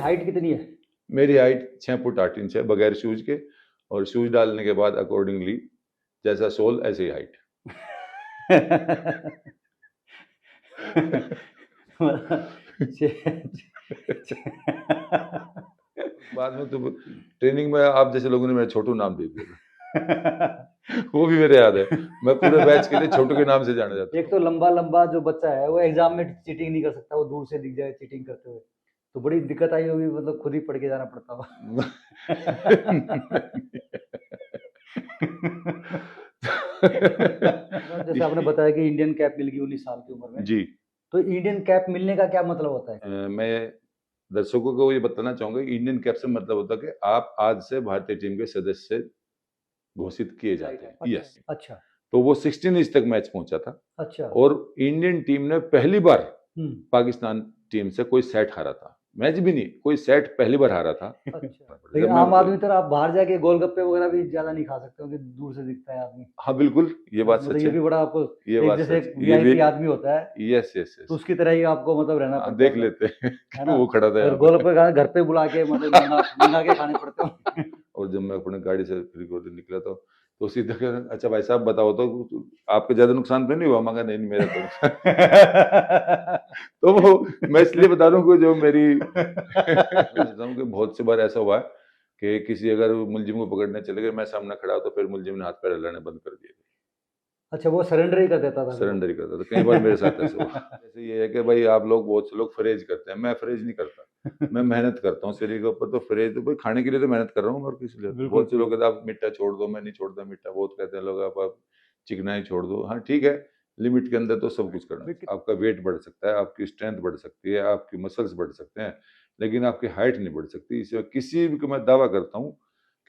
Height कितनी है? मेरी हाइट 6 फुट 8 इंच है बगैर शूज के, और शूज डालने के बाद अकॉर्डिंगली जैसा सोल ऐसे ही हाइट। बाद में तो ट्रेनिंग में आप जैसे लोगों ने मेरा छोटू नाम दे दिया। वो भी मेरे याद है, मैं पूरे बैच के लिए छोटू के नाम से जाना जाता। एक तो लंबा लंबा जो बच्चा है वो एग्जाम में चीटिंग नहीं कर सकता, वो दूर से दिख जाए चीटिंग करते हुए, तो बड़ी दिक्कत आई होगी, मतलब खुद ही पढ़ के जाना पड़ता होगा। जैसे आपने बताया कि इंडियन कैप मिल गई 19 साल की उम्र में जी, तो इंडियन कैप मिलने का क्या मतलब होता है? मैं दर्शकों को ये बताना चाहूंगा कि इंडियन कैप से मतलब होता है कि आप आज से भारतीय टीम के सदस्य घोषित किए जाते हैं। यस। अच्छा तो वो 16 इंच तक मैच पहुंचा था। अच्छा। और इंडियन टीम ने पहली बार पाकिस्तान टीम से कोई सेट हारा था, मैच भी नहीं, कोई सेट पहली बार हारा था। अच्छा। लेकिन आम आदमी तरह आप बाहर जाके गोलगप्पे वगैरह भी ज्यादा नहीं खा सकते क्योंकि दूर से दिखता है आदमी। हाँ बिल्कुल, ये बात मतलब सच ये है। भी बड़ा आपको ये एक बात जैसे सच है। वीआईपी आदमी होता है, यस यस यस, तो उसकी तरह ही आपको मतलब रहना पड़ता देख है। लेते हैं है ना? वो खड़ा था और गोलगप्पे खाना घर पे बुला के मतलब मंगा के खाने पड़ते हो। और जब मैं अपने गाड़ी से फ्रीकोट निकला तो सीधा कह रहा, अच्छा भाई साहब बताओ तो आपके ज्यादा नुकसान तो नहीं हुआ? मगर नहीं मेरा तो नुकसान। तो वो मैं इसलिए बता रहा हूँ कि जो मेरी कि बहुत सी बार ऐसा हुआ है कि किसी अगर मुलजिम को पकड़ने चले गए, मैं सामने खड़ा तो फिर मुलजिम ने हाथ पैर हिलाने बंद कर दिए। अच्छा, वो सरेंडर ही कर देता था? सरेंडर ही करता था। कई बार मेरे साथ ऐसा हुआ। जैसे ये है कि भाई आप लोग, बहुत से लोग फरेज करते हैं, मैं फरेज नहीं करता। मैं मेहनत करता हूँ शरीर के ऊपर। तो फरेज तो भाई खाने के लिए तो मेहनत कर रहा हूँ, और किस लिए? बहुत से लोग कहते हैं आप मिट्टा छोड़ दो, मैं नहीं छोड़ता मिट्टा। बहुत कहते हैं लोग आप चिकनाई छोड़ दो। हाँ ठीक है, लिमिट के अंदर तो सब कुछ करना है। आपका वेट बढ़ सकता है, आपकी स्ट्रेंथ बढ़ सकती है, आपकी मसल्स बढ़ सकते हैं, लेकिन आपकी हाइट नहीं बढ़ सकती। इससे किसी भी को मैं दावा करता हूँ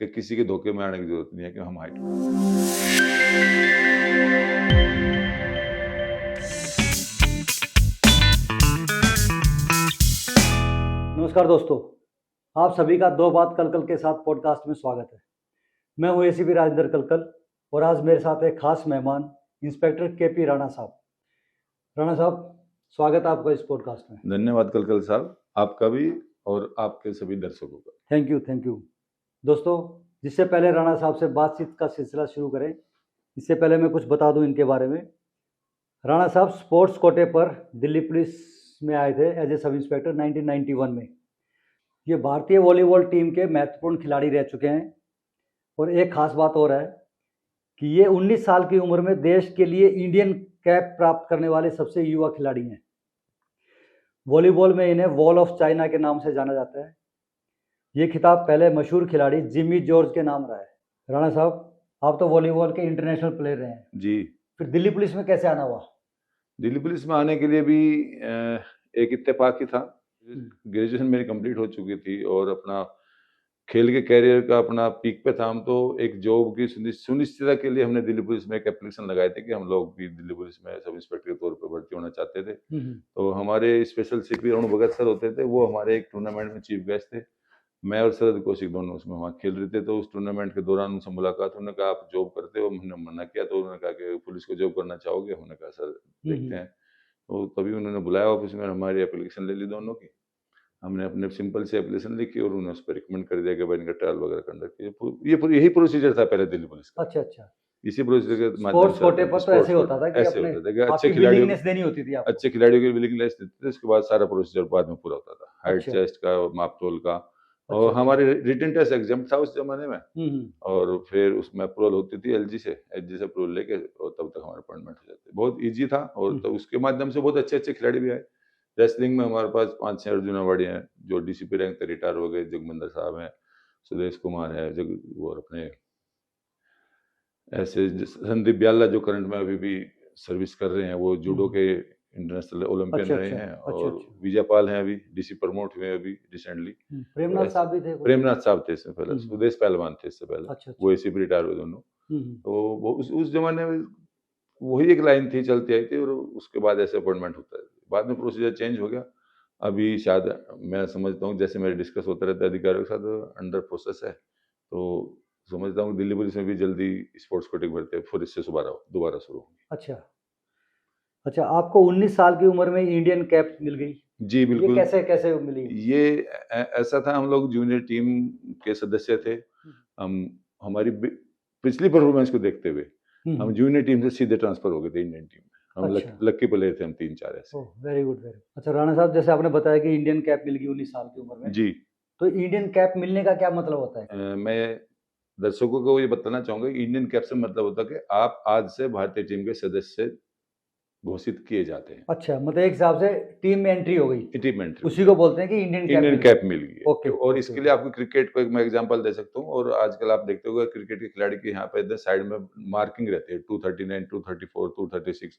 कि किसी के धोखे में आने की जरूरत नहीं है कि हम हाइट। नमस्कार दोस्तों, आप सभी का दो बात कलकल के साथ पॉडकास्ट में स्वागत है। मैं हूं एसीपी राजेंद्र कलकल और आज मेरे साथ एक खास मेहमान इंस्पेक्टर केपी राणा साहब। राणा साहब, स्वागत है आपका इस पॉडकास्ट में। धन्यवाद कलकल साहब, आपका भी और आपके सभी दर्शकों का। Thank you. दोस्तों, जिससे पहले राणा साहब से बातचीत का सिलसिला शुरू करें, इससे पहले मैं कुछ बता दूं इनके बारे में। राणा साहब स्पोर्ट्स कोटे पर दिल्ली पुलिस में आए थे एज ए सब इंस्पेक्टर 1991 में। ये भारतीय वॉलीबॉल टीम के महत्वपूर्ण खिलाड़ी रह चुके हैं। और एक खास बात और है कि ये 19 साल की उम्र में देश के लिए इंडियन कैप प्राप्त करने वाले सबसे युवा खिलाड़ी हैं। वॉलीबॉल में इन्हें वॉल ऑफ चाइना के नाम से जाना जाता है। ये खिताब पहले मशहूर खिलाड़ी जिमी जॉर्ज के नाम रहा है। राणा साहब, आप तो वॉलीबॉल के इंटरनेशनल प्लेयर रहे हैं जी। फिर दिल्ली पुलिस में कैसे आना हुआ? दिल्ली पुलिस में आने के लिए भी एक इत्तेफाक ही था। ग्रेजुएशन मेरी कंप्लीट हो चुकी थी और अपना खेल के कैरियर का अपना पीक पे था हम। तो एक जॉब की सुनिश्चितता के लिए हमने दिल्ली पुलिस में एक एप्लीकेशन लगाए थे कि हम लोग भी दिल्ली पुलिस में सब इंस्पेक्टर के तौर पर भर्ती होना चाहते थे। तो हमारे स्पेशल सीपी अरुण भगत सर होते थे, वो हमारे एक टूर्नामेंट में चीफ गेस्ट थे। मैं और शरद कौशिक दोनों उसमें वहाँ खेल रहे थे। तो उस टूर्नामेंट के दौरान उनसे मुलाकात, उन्होंने कहा आप जॉब करते हो? हमने मना किया। तो उन्होंने कहा कि पुलिस को जॉब करना चाहोगे? हमने कहा सर देखते हैं। तो तभी उन्होंने बुलाया ऑफिस में, हमारी एप्लीकेशन ले ली दोनों की। हमने अपने सिंपल से एप्लीकेशन लिखी और उन्होंने उस पर रिकमेंड कर दिया कि भाई इनका ट्रायल वगैरह कंडक्ट कीजिए। यही प्रोसीजर था पहले दिल्ली पुलिस का। अच्छा। इसी प्रोसीजर के माध्यम स्पोर्ट्स कोटे पर तो ऐसे होता था कि ऐसे अपने होता था कि अच्छे खिलाड़ियों देनी होती थी आपको। अच्छे खिलाड़ियों के विलिंगनेस देते थे। उसके बाद सारा प्रोसीजर बाद में पूरा होता था, हाइट चेस्ट का, मापतोल का। और हमारे रिटन टेस्ट एग्जाम था उस जमाने में। और फिर उसमें अप्रूवल होती थी एलजी से अप्रूवल लेके, और तब तक हमारे अपॉइंटमेंट हो जाते। बहुत इजी था। और तो उसके माध्यम से बहुत अच्छे खिलाड़ी भी आए। रेसलिंग में हमारे पास 5-6 अर्जुन अवार्डी हैं जो डीसीपी रैंक से रिटायर हो गए। जगमिंदर साहब हैं, सुदेश कुमार है, वो अपने ऐसे संदीप ब्याला जो करंट में अभी भी सर्विस कर रहे हैं, वो जूडो के इंटरनेशनल ओलंपियन रहे हैं। और विजयपाल हैं, अभी डीसी प्रमोट हुए अभी रिसेंटली। प्रेमनाथ साहब भी थे? प्रेमनाथ साहब थे इससे पहले, सुदेश पहलवान थे इससे पहले। वो इसी पे रिटायर हुए दोनों। तो वो उस जमाने में वही एक लाइन थी, चलती आई थी। और उसके बाद ऐसे अपॉइंटमेंट होता है। बाद में प्रोसीजर चेंज हो गया। अभी शायद मैं समझता हूँ जैसे मेरे डिस्कस होता रहता है अधिकारियों के साथ, अंडर प्रोसेस है। तो समझता हूँ दिल्ली पुलिस में भी जल्दी स्पोर्ट्स कोटे भरते फिर इससे दोबारा शुरू होंगी। अच्छा, आपको 19 साल की उम्र में इंडियन कैप मिल गई। जी ये बिल्कुल। कैसे कैसे मिली? ये ऐसा था, हम लोग जूनियर टीम के सदस्य थे। हम हमारी पिछली परफॉर्मेंस को देखते हुए हम जूनियर टीम से सीधे ट्रांसफर हो गए थे इंडियन टीम में। हम अच्छा। लक्की प्लेयर थे, हम 3-4 ऐसे। ओह, वेरी गुड वेरी। अच्छा राणा साहब, जैसे आपने बताया कि इंडियन कैप मिल गई 19 साल की उम्र में, जी। तो इंडियन कैप मिलने का क्या मतलब होता है? मैं दर्शकों को ये बताना चाहूंगा, इंडियन कैप से मतलब होता है कि आप आज से भारतीय टीम के सदस्य घोषित किए जाते हैं। अच्छा, मतलब एक हिसाब से टीम में एंट्री हो गई, टीम में एंट्री उसी को बोलते हैं कि इंडियन कैप इंडियन मिल कैप गई। मिल गई ओके है। और ओके इसके ओके। लिए आपको क्रिकेट को एक मैं एग्जांपल दे सकता हूँ। और आजकल आप देखते हो क्रिकेट के खिलाड़ी की यहाँ पे इधर साइड में मार्किंग रहती है 239, 234, 236।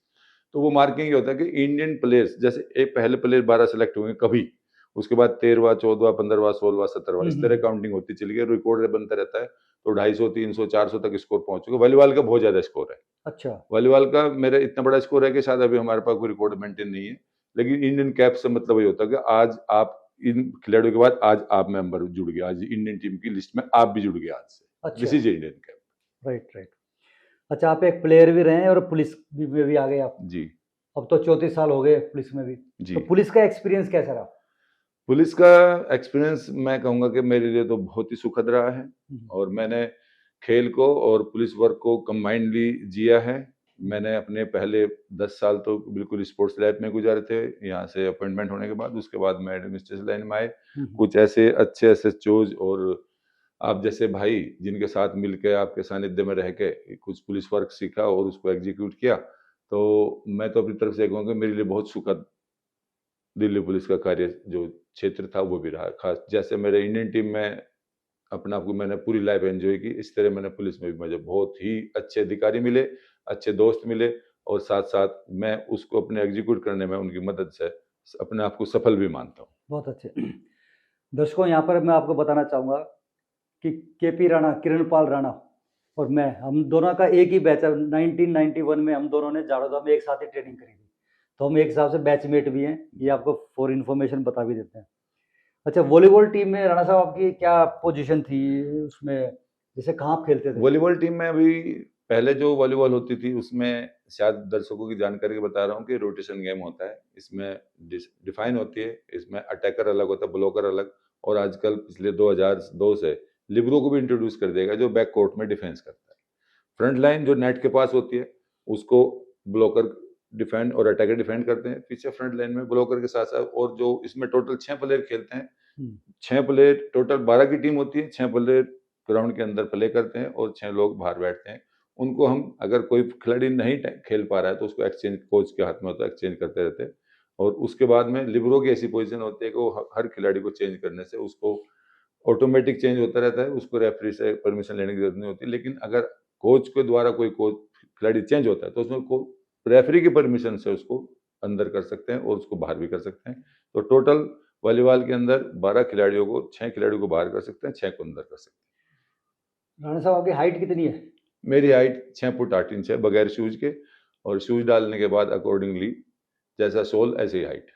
तो वो मार्किंग ये होता है कि इंडियन प्लेयर्स, जैसे एक पहले प्लेयर 12 सेलेक्ट हुए कभी, उसके बाद 13वां, 14वां, 15वां, 16वां, 17वां, इस तरह काउंटिंग होती चली गई, रिकॉर्ड बनता रहता है। तो 250, 300, 400 तक स्कोर पहुंच चुके। वॉलीबॉल का बहुत ज्यादा स्कोर है। अच्छा। वॉलीबॉल का मेरा इतना बड़ा स्कोर है कि शायद अभी हमारे पास कोई रिकॉर्ड मेंटेन नहीं है। लेकिन इंडियन कैप से मतलब ये होता है कि आज आप इन खिलाड़ियों के बाद आज आप मेंबर जुड़ गए, आज इंडियन टीम की लिस्ट में आप भी जुड़ गए आज से। अच्छा। This is Indian cap. Right right. अच्छा, आप एक प्लेयर भी रहे हैं और पुलिस में भी आ गए आप। जी। अब तो 34 साल हो गए पुलिस में भी। जी। तो पुलिस का एक्सपीरियंस कैसा रहा? पुलिस का एक्सपीरियंस मैं कहूंगा कि मेरे लिए तो बहुत ही सुखद रहा है। और मैंने खेल को और पुलिस वर्क को कंबाइंडली जिया है। मैंने अपने पहले 10 साल तो बिल्कुल स्पोर्ट्स लाइफ में गुजारे थे, यहाँ से अपॉइंटमेंट होने के बाद। उसके बाद मैं एडमिनिस्ट्रेशन लाइन में आए। कुछ ऐसे अच्छे एसएचओज और आप जैसे भाई जिनके साथ मिलकर आपके सानिध्य में रह के कुछ पुलिस वर्क सीखा और उसको एग्जीक्यूट किया। तो मैं तो अपनी तरफ से कहूँगा मेरे लिए बहुत सुखद दिल्ली पुलिस का कार्य जो क्षेत्र था वो भी रहा। खास जैसे मेरे इंडियन टीम में अपने आप को मैंने पूरी लाइफ एंजॉय की, इस तरह मैंने पुलिस में भी मुझे बहुत ही अच्छे अधिकारी मिले, अच्छे दोस्त मिले। और साथ साथ मैं उसको अपने एग्जीक्यूट करने में उनकी मदद से अपने आप को सफल भी मानता हूँ। बहुत अच्छे। दर्शकों, यहाँ पर मैं आपको बताना चाहूँगा कि केपी राणा, किरणपाल राणा और मैं, हम दोनों का एक ही बैच है। 1991 में हम दोनों ने जाड़ोदा में एक साथ ही ट्रेनिंग करी थी, तो हम एक हिसाब से बैचमेट भी हैं। ये आपको फॉर इन्फॉर्मेशन बता भी देते हैं। अच्छा, वॉलीबॉल टीम में राणा साहब आपकी क्या पोजीशन थी उसमें, जैसे कहाँ आप खेलते थे? वॉलीबॉल टीम में अभी पहले जो वॉलीबॉल होती थी उसमें शायद दर्शकों की जानकारी के बता रहा हूँ कि रोटेशन गेम होता है। इसमें डिफाइन होती है, इसमें अटैकर अलग होता है, ब्लॉकर अलग। और आजकल पिछले 2002 से लिबरो को भी इंट्रोड्यूस कर देगा जो बैक कोर्ट में डिफेंस करता है। फ्रंट लाइन जो नेट के पास होती है उसको ब्लॉकर डिफेंड और अटैकर डिफेंड करते हैं। पीछे फ्रंट लाइन में ब्लॉकर के साथ साथ और जो इसमें टोटल 6 प्लेयर खेलते हैं। 6 प्लेयर, टोटल 12 की टीम होती है। 6 प्लेयर ग्राउंड के अंदर प्ले करते हैं और 6 लोग बाहर बैठते हैं। उनको हम, अगर कोई खिलाड़ी नहीं खेल पा रहा है तो उसको एक्सचेंज कोच के हाथ में होता है, एक्सचेंज करते रहते हैं। और उसके बाद में लिबरो की ऐसी पोजीशन होती है कि वो हर खिलाड़ी को चेंज करने से उसको ऑटोमेटिक चेंज होता रहता है, उसको रेफरी से परमिशन लेने की जरूरत नहीं होती। लेकिन अगर कोच के द्वारा कोई कोच खिलाड़ी चेंज होता है तो उसमें रेफरी की परमिशन से उसको अंदर कर सकते हैं और उसको बाहर भी कर सकते हैं। तो टोटल वॉलीबॉल के अंदर 12 खिलाड़ियों को, 6 खिलाड़ियों को बाहर कर सकते हैं, 6 को अंदर कर सकते हैं। राणा साहब, आपकी हाइट कितनी है? मेरी हाइट 6 फुट 8 इंच है बगैर शूज के। और शूज डालने के बाद अकॉर्डिंगली जैसा सोल ऐसी हाइट।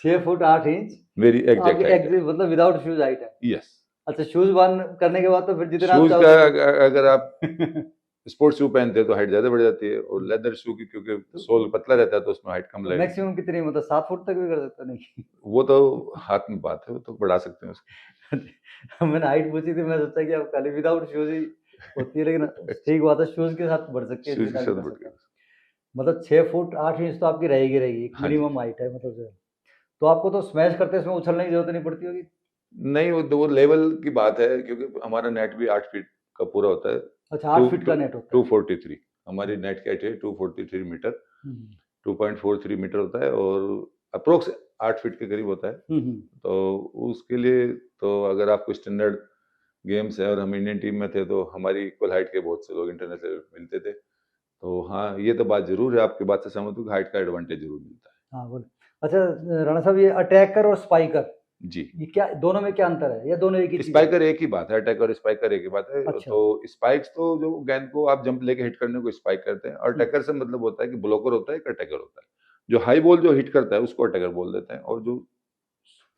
6 फुट 8 इंच मेरी एग्जैक्ट हाइट है। मतलब विदाउट शूज हाइट है? यस। अच्छा, शूज बंद करने के बाद तो फिर जितना आप शूज चाहो का अगर आप स्पोर्ट्स शू पहनते हैं तो हाइट ज्यादा बढ़ जाती है। और लेदर शू की क्योंकि सोल पतला रहता है तो उसमें हाइट कम लगेगी। मैक्सिमम कितनी, मतलब 7 फुट तक भी कर सकते हो? नहीं। वो तो हाथ में बात है, वो तो बढ़ा सकते हैं उसको। मैंने हाइट पूछी थी, मैं सोचा कि आप खाली विदाउट शूज ही होती है, लेकिन ठीक बात है, शूज के साथ बढ़ सकती है, शूज जितना के भी साथ कर बढ़ सकते हैं। गया। मतलब 6 फुट 8 इंच तो आपकी रहेगी रहेगी, हाँ जी। मिनिमम हाइट है मतलब जो। तो आपको तो स्मैश करते समय उछलने की जरूरत नहीं पड़ती होगी? नहीं, वो लेवल की बात है क्योंकि हमारा नेट भी 8 फीट का पूरा होता है। अच्छा, 8 फीट का नेट होता है? 243 हमारी नेट की हाइट है, 243 मीटर, 2.43 मीटर होता है और अप्रोक्स 8 फीट के करीब होता है। तो उसके लिए तो अगर आपको स्टैंडर्ड गेम्स है और हम इंडियन टीम में थे तो हमारी इक्वल हाइट के बहुत से लोग इंटरनेशनल मिलते थे। तो हाँ, ये तो बात जरूर है, आपकी बात से सहमत हूँ, हाइट का एडवांटेज जरूर मिलता है। हाँ बोले। अच्छा राणा साहब, ये अटैकर और स्पाइकर, जी। ये क्या, दोनों में क्या अंतर है या दोनों एक ही चीज है? स्पाइकर एक ही बात है, अटैक और स्पाइकर एक ही बात है। अच्छा। तो स्पाइक्स तो जो गेंद को आप जंप लेके हिट करने को स्पाइक करते हैं, और अटैकर से मतलब होता है कि ब्लॉकर होता है, एक अटैकर होता है। जो हाई बॉल जो हिट करता है उसको अटैकर बोल देते हैं, और जो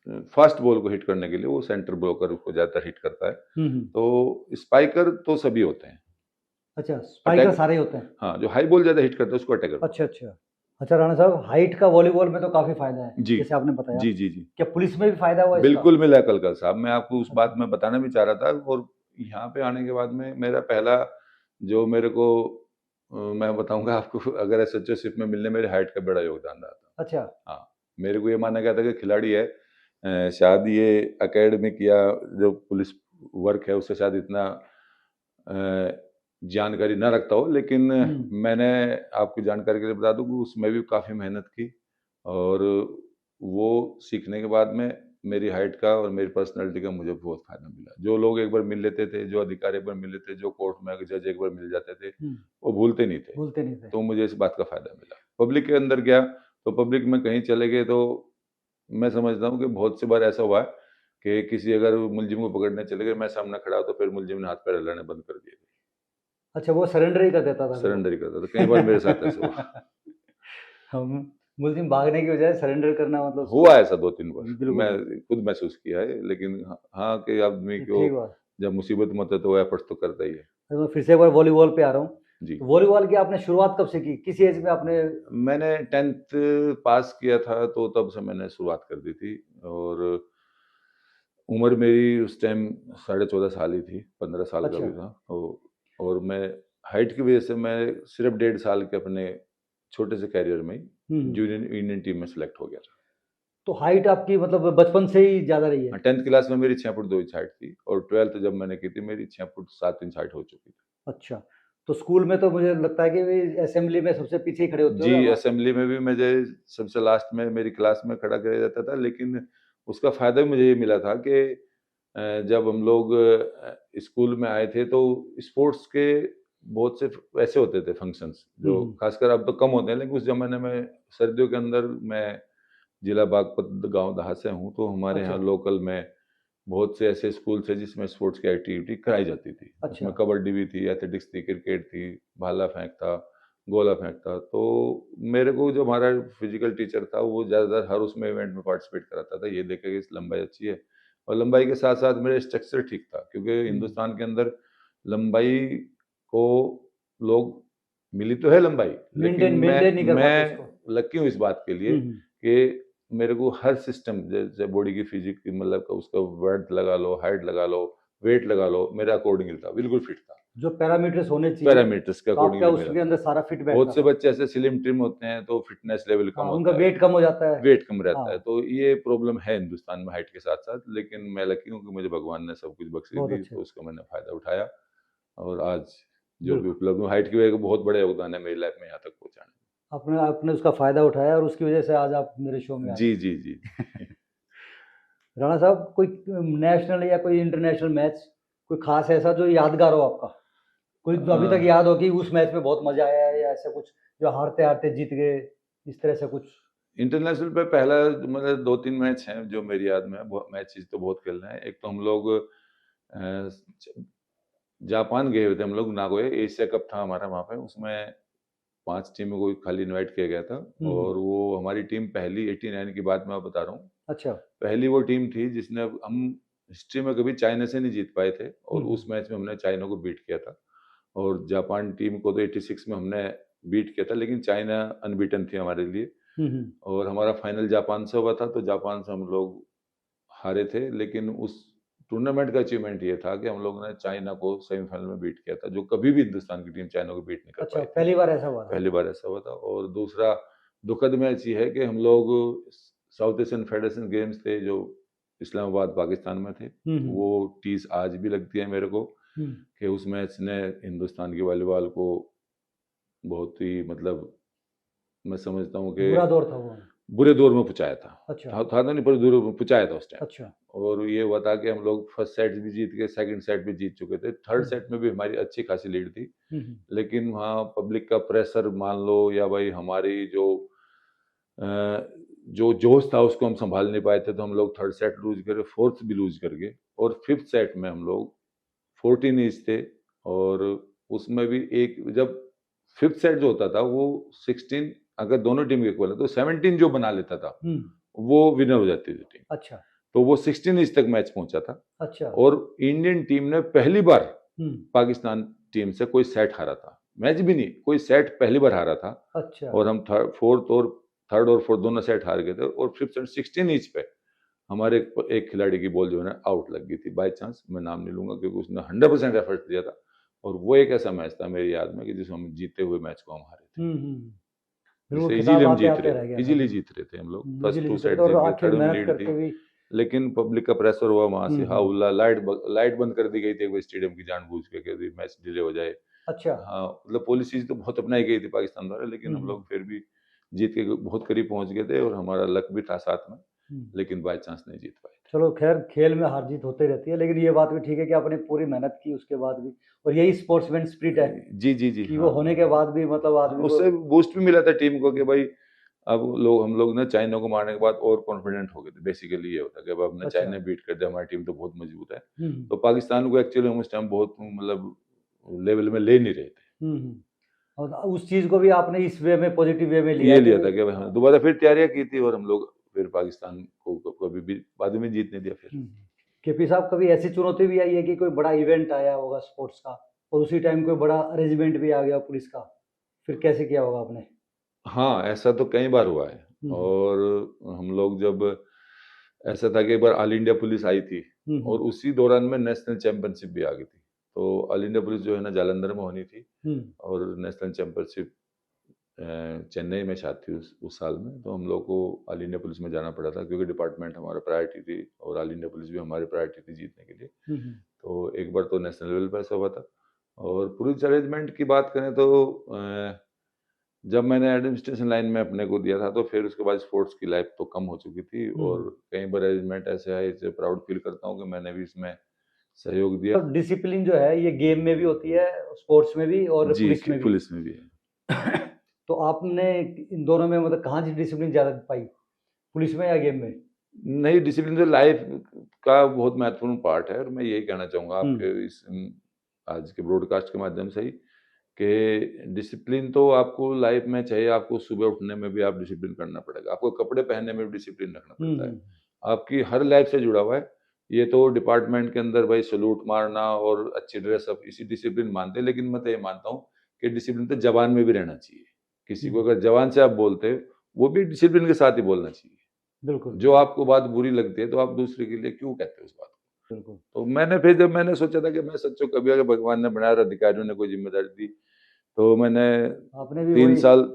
फास्ट बॉल को हिट करने के लिए वो सेंटर ब्लॉकर को ज्यादा हिट करता है। हम्म। तो स्पाइकर तो सभी होते हैं। अच्छा, स्पाइकर अटैक सारे होते हैं। हाँ, जो हाई बॉल ज्यादा हिट करता है उसको अटैकर बोलते अच्छा अच्छा अच्छा। राणा साहब, हाइट का वॉलीबॉल में तो काफी फायदा है, हैं। जी जैसे आपने बताया। जी जी जी, क्या पुलिस में भी फायदा हुआ इसका? बिल्कुल मिला कल साहब, मैं आपको उस अच्छा। बात में बताना भी चाह रहा था। और यहाँ पे आने के बाद में मेरा पहला जो मेरे को मैं बताऊंगा आपको, अगर एसएचओशिप में मिलने मेरी हाइट का बड़ा योगदान रहा था। अच्छा। हाँ, मेरे को ये माना गया था कि खिलाड़ी है, शायद ये एकेडमिक या जो पुलिस वर्क है उससे शायद इतना जानकारी ना रखता हो, लेकिन मैंने आपकी जानकारी के लिए बता दूं कि उसमें भी काफ़ी मेहनत की। और वो सीखने के बाद में मेरी हाइट का और मेरी पर्सनालिटी का मुझे बहुत फायदा मिला। जो लोग एक बार मिल लेते थे, जो अधिकारी एक बार मिल लेते, जो कोर्ट में जज एक बार मिल जाते थे, वो भूलते नहीं थे। तो मुझे इस बात का फायदा मिला। पब्लिक के अंदर गया तो पब्लिक में कहीं चले गए तो मैं समझता हूँ कि बहुत सी बार ऐसा हुआ है कि किसी अगर मुलजिम को पकड़ने चले गए, मैं सामने खड़ा हो तो फिर मुलजिम ने हाथ पैर हिलाने बंद कर दिए। अच्छा, वो सरेंडर ही कर देता था? सरेंडर ही करता था, कई बार मेरे साथ ऐसा हुआ। हम मुलजिम भागने की बजाय सरेंडर करना, मतलब हुआ ऐसा 2-3 बार, बिल्कुल मैं खुद महसूस किया है। लेकिन हाँ कि आदमी को ठीक बात। जब मुसीबत में होता है तो वो एफर्ट्स तो करता ही है। तो मैं फिर से एक बार वॉलीबॉल पे आ रहा हूँ। जी, तो वॉलीबॉल की आपने शुरुआत कब से की? किस एज में आपने? मैंने 10th पास किया था तो तब से मैंने शुरुआत कर दी थी। और उम्र मेरी उस टाइम 14.5 साल ही थी, 15 साल का अच्छा। भी था। और मैं हाइट की वजह से मैं सिर्फ 1.5 साल के अपने छोटे से कैरियर में जूनियर इंडियन टीम में सेलेक्ट हो गया था। तो हाइट आपकी मतलब बचपन से ही ज्यादा रही है? 10th क्लास में मेरी 6 फुट 2 इंच हाइट थी और 12th जब मैंने की थी मेरी 6 फुट 7 इंच हाइट हो चुकी थी। अच्छा, तो स्कूल में तो मुझे लगता है कि असेंबली में सबसे पीछे ही खड़े होते हो जी, असेंबली में भी मुझे सबसे लास्ट में मेरी क्लास में खड़ा किया जाता था। लेकिन उसका फ़ायदा भी मुझे ये मिला था कि जब हम लोग स्कूल में आए थे तो स्पोर्ट्स के बहुत से ऐसे होते थे फंक्शंस, जो खासकर अब तो कम होते हैं, लेकिन उस ज़माने में सर्दियों के अंदर मैं जिला बागपत गाँव दहा से हूँ, तो हमारे यहाँ लोकल में बहुत से ऐसे स्कूल थे जिसमें स्पोर्ट्स की एक्टिविटी कराई जाती थी। उसमें कबड्डी भी थी, एथलेटिक्स थी, क्रिकेट थी, भाला फेंक था, गोला फेंक था। तो मेरे को जो हमारा फिजिकल टीचर था वो ज़्यादातर हर उसमें इवेंट में पार्टिसिपेट कराता था। ये देखे कि इस लंबाई अच्छी है, और लंबाई के साथ साथ मेरा स्ट्रक्चर ठीक था, क्योंकि हिंदुस्तान के अंदर लंबाई को लोग मिली तो है लंबाई, लेकिन मैं लकी हूँ इस बात के लिए कि मेरे को हर सिस्टम, जैसे बॉडी की फिजिक की, मतलब उसका वर्थ लगा लो, हाइट लगा लो, वेट लगा लो, मेरा अकॉर्डिंगली था, बिल्कुल फिट था। जो पैरामीटर्स होने चाहिए, पैरामीटर्स के अकॉर्डिंगली उसके अंदर सारा फिट बैठता बहुत से बच्चे ऐसे स्लिम ट्रिम होते हैं तो फिटनेस लेवल कम होता है, उनका वेट कम हो जाता है, वेट कम रहता है। तो ये प्रॉब्लम है हिंदुस्तान में हाइट के साथ साथ, लेकिन मैं लकी हूँ कि मुझे भगवान ने सब कुछ बख्शी दी, तो उसका मैंने फायदा उठाया। और आज जो भी उपलब्ध हूँ, हाइट की वजह का बहुत बड़ा योगदान है मेरी लाइफ में यहाँ तक पहुँचाने। आपने उसका फायदा उठाया और उसकी वजह से आज आप मेरे शो में आए। जी जी जी। राणा साहब, कोई नेशनल या कोई इंटरनेशनल मैच कोई खास ऐसा जो यादगार हो आपका, कोई जो अभी तक याद हो कि उस मैच में बहुत मजा आया है, या ऐसा कुछ जो हारते हारते जीत गए, इस तरह से कुछ? इंटरनेशनल पे पहला मतलब 2-3 मैच हैं जो मेरी याद में है। मैचेस तो बहुत खेलना है। एक तो हम लोग जापान गए हुए थे, हम लोग नागोया, एशिया कप था हमारा वहाँ पे। उसमें 5 टीमों को खाली इनवाइट किया गया था, और वो हमारी टीम पहली 89 की बात मैं बता रहा हूँ। अच्छा। पहली वो टीम थी जिसने, हम हिस्ट्री में कभी चाइना से नहीं जीत पाए थे, और उस मैच में हमने चाइना को बीट किया था। और जापान टीम को तो 86 में हमने बीट किया था, लेकिन चाइना अनबीटन थी हमारे लिए। और हमारा फाइनल जापान से हुआ था, तो जापान से हम लोग हारे थे। लेकिन उस टूर्नामेंट का अचीवमेंट ये था कि हम लोगों ने चाइना को सेमीफाइनल में बीट किया था, जो कभी भी हिंदुस्तान की टीम चाइना को बीट नहीं कर पाई थी। पहली बार ऐसा हुआ था? पहली बार ऐसा हुआ था। और दूसरा दुखद मैच ये है कि हम लोग साउथ एशियन फेडरेशन गेम्स थे जो इस्लामाबाद पाकिस्तान में थे, वो टीस आज भी लगती है मेरे को कि उस मैच ने हिंदुस्तान की वॉलीबॉल को बहुत ही, मतलब मैं समझता हूँ कि बुरा दौर था वो, बुरे दौर में पहुंचाया था। अच्छा। था तो नहीं, पर दूर पहुंचाया था उस टाइम। अच्छा। और ये हुआ था कि हम लोग फर्स्ट सेट भी जीत गए, सेकंड सेट भी जीत चुके थे, थर्ड सेट में भी हमारी अच्छी खासी लीड थी। लेकिन वहाँ पब्लिक का प्रेशर मान लो, या भाई हमारी जो जोश था उसको हम संभाल नहीं पाए थे, तो हम लोग थर्ड सेट लूज करे, फोर्थ भी लूज कर गए। और फिफ्थ सेट में हम लोग 14 ईच थे, और उसमें भी एक, जब फिफ्थ सेट जो होता था वो 16, अगर दोनों टीम इक्वल है तो 17 जो बना लेता था वो विनर हो जाती थी टीम। अच्छा। तो वो 16 इंच तक मैच पहुंचा था। अच्छा। और इंडियन टीम ने पहली बार हम्म। पाकिस्तान टीम से कोई सेट हारा था, मैच भी नहीं, कोई सेट पहली बार हारा था। अच्छा। और हम थर्ड और फोर्थ दोनों सेट हार गए थे। और फिफ्थ एंड 16 इंच पे हमारे एक खिलाड़ी की बॉल जो है ना आउट लग गई थी बाय चांस, मैं नाम नहीं लूंगा क्योंकि उसने 100% एफर्ट दिया था। और वो एक ऐसा मैच था मेरी याद में कि जिसमें हम जीते हुए मैच को हम हारे थे, बिल्कुल, जिससे खिताब इजीली हम आते जीत आते रह रहे, गया था। इजीली जीत रहे थे हम लोग, फर्स्ट इजीली 2 जीते थे सेट और जीत गए, आखिर थर्ड में मेहनत लीड करके थी। भी। लेकिन पब्लिक का प्रेशर हुआ वहां से, हम्म। हाउला लाइट बंद कर दी गई थी एक बार स्टेडियम की जानबूझ के कि मैच डिले हो जाए। अच्छा। हाँ, मतलब पॉलिसीज तो बहुत अपनाई गई थी पाकिस्तान द्वारा, लेकिन हम लोग फिर भी जीत के बहुत करीब पहुंच गए थे और हमारा लक भी था साथ में, लेकिन बाय चांस नहीं जीत पाए। चलो खैर, खेल में हार जीत होती रहती है, लेकिन ये बात भी ठीक है कि आपने पूरी मेहनत की उसके बाद भी, और यही स्पोर्ट्समैन स्पिरिट है जी जी जी, कि हाँ, वो होने के बाद भी मतलब आदमी को। उससे बूस्ट भी मिला था टीम को कि भाई अब हम लोग ना चाइना को मारने के बाद और कॉन्फिडेंट हो गए थे। बेसिकली ये होता है कि अब हमने अच्छा। चाइना बीट कर दिया, हमारी टीम तो बहुत मजबूत है। हम्म। तो पाकिस्तान को एक्चुअली हम उस टाइम बहुत मतलब लेवल में ले नहीं रहे थे। और उस चीज को भी आपने इस वे में, पॉजिटिव वे में लिया ये कि लिया था कि भाई हाँ, दोबारा फिर तैयारियां की थी और हम लोग फिर पाकिस्तान को कभी भी बाद में जीतने दिया फिर। केपी साहब, कभी ऐसी चुनौती भी आई है कि कोई बड़ा इवेंट आया होगा स्पोर्ट्स का और उसी टाइम कोई बड़ा अरेंजमेंट भी आ गया पुलिस का, फिर कैसे किया होगा आपने? हाँ, ऐसा तो कई बार हुआ है। और हम लोग जब, ऐसा था कि एक बार ऑल इंडिया पुलिस आई थी और उसी दौरान में नेशनल चैंपियनशिप भी आ गई थी। तो ऑल इंडिया पुलिस जो है ना जालंधर में होनी थी और नेशनल चैंपियनशिप चेन्नई में शायद थी उस साल में। तो हम लोग को ऑल इंडिया पुलिस में जाना पड़ा था क्योंकि डिपार्टमेंट हमारा प्रायोरिटी थी और ऑल इंडिया पुलिस भी हमारी प्रायोरिटी थी जीतने के लिए। तो एक बार तो नेशनल लेवल पर ऐसा हुआ था। और पुलिस अरेंजमेंट की बात करें तो जब मैंने एडमिनिस्ट्रेशन लाइन में अपने को दिया था तो फिर उसके बाद स्पोर्ट्स की लाइफ तो कम हो चुकी थी और कई बार अरेंजमेंट ऐसे आए, इससे प्राउड फील करता हूँ कि मैंने भी इसमें सहयोग दिया। तो डिसिप्लिन जो है ये गेम में भी होती है, स्पोर्ट्स में भी और पुलिस में भी है। तो आपने इन दोनों में मतलब कहाँ से डिसिप्लिन ज्यादा पाई, पुलिस में या गेम में? नहीं, डिसिप्लिन तो लाइफ का बहुत महत्वपूर्ण पार्ट है और मैं यही कहना चाहूंगा आपके इस आज के ब्रॉडकास्ट के माध्यम से ही कि डिसिप्लिन तो आपको लाइफ में चाहिए। आपको सुबह उठने में भी आप डिसिप्लिन करना पड़ेगा, आपको कपड़े पहनने में भी डिसिप्लिन रखना पड़ता है, आपकी हर लाइफ से जुड़ा हुआ है। ये तो डिपार्टमेंट के अंदर भाई सलूट मारना और अच्छी ड्रेसअप इसी डिसिप्लिन मानते हैं, लेकिन मैं तो ये मानता हूँ कि डिसिप्लिन तो जवान में भी रहना चाहिए। किसी को अगर जवान से आप बोलते हैं वो भी डिसिप्लिन के साथ ही बोलना चाहिए। बिल्कुल। जो आपको बात बुरी लगती है तो आप दूसरे के लिए क्यों कहते हैं उस बात को। बिल्कुल। तो मैंने फिर जब मैंने सोचा था कि मैं सच्चों कभी अगर भगवान ने बनाया और अधिकारियों ने कोई जिम्मेदारी दी तो मैंने आपने भी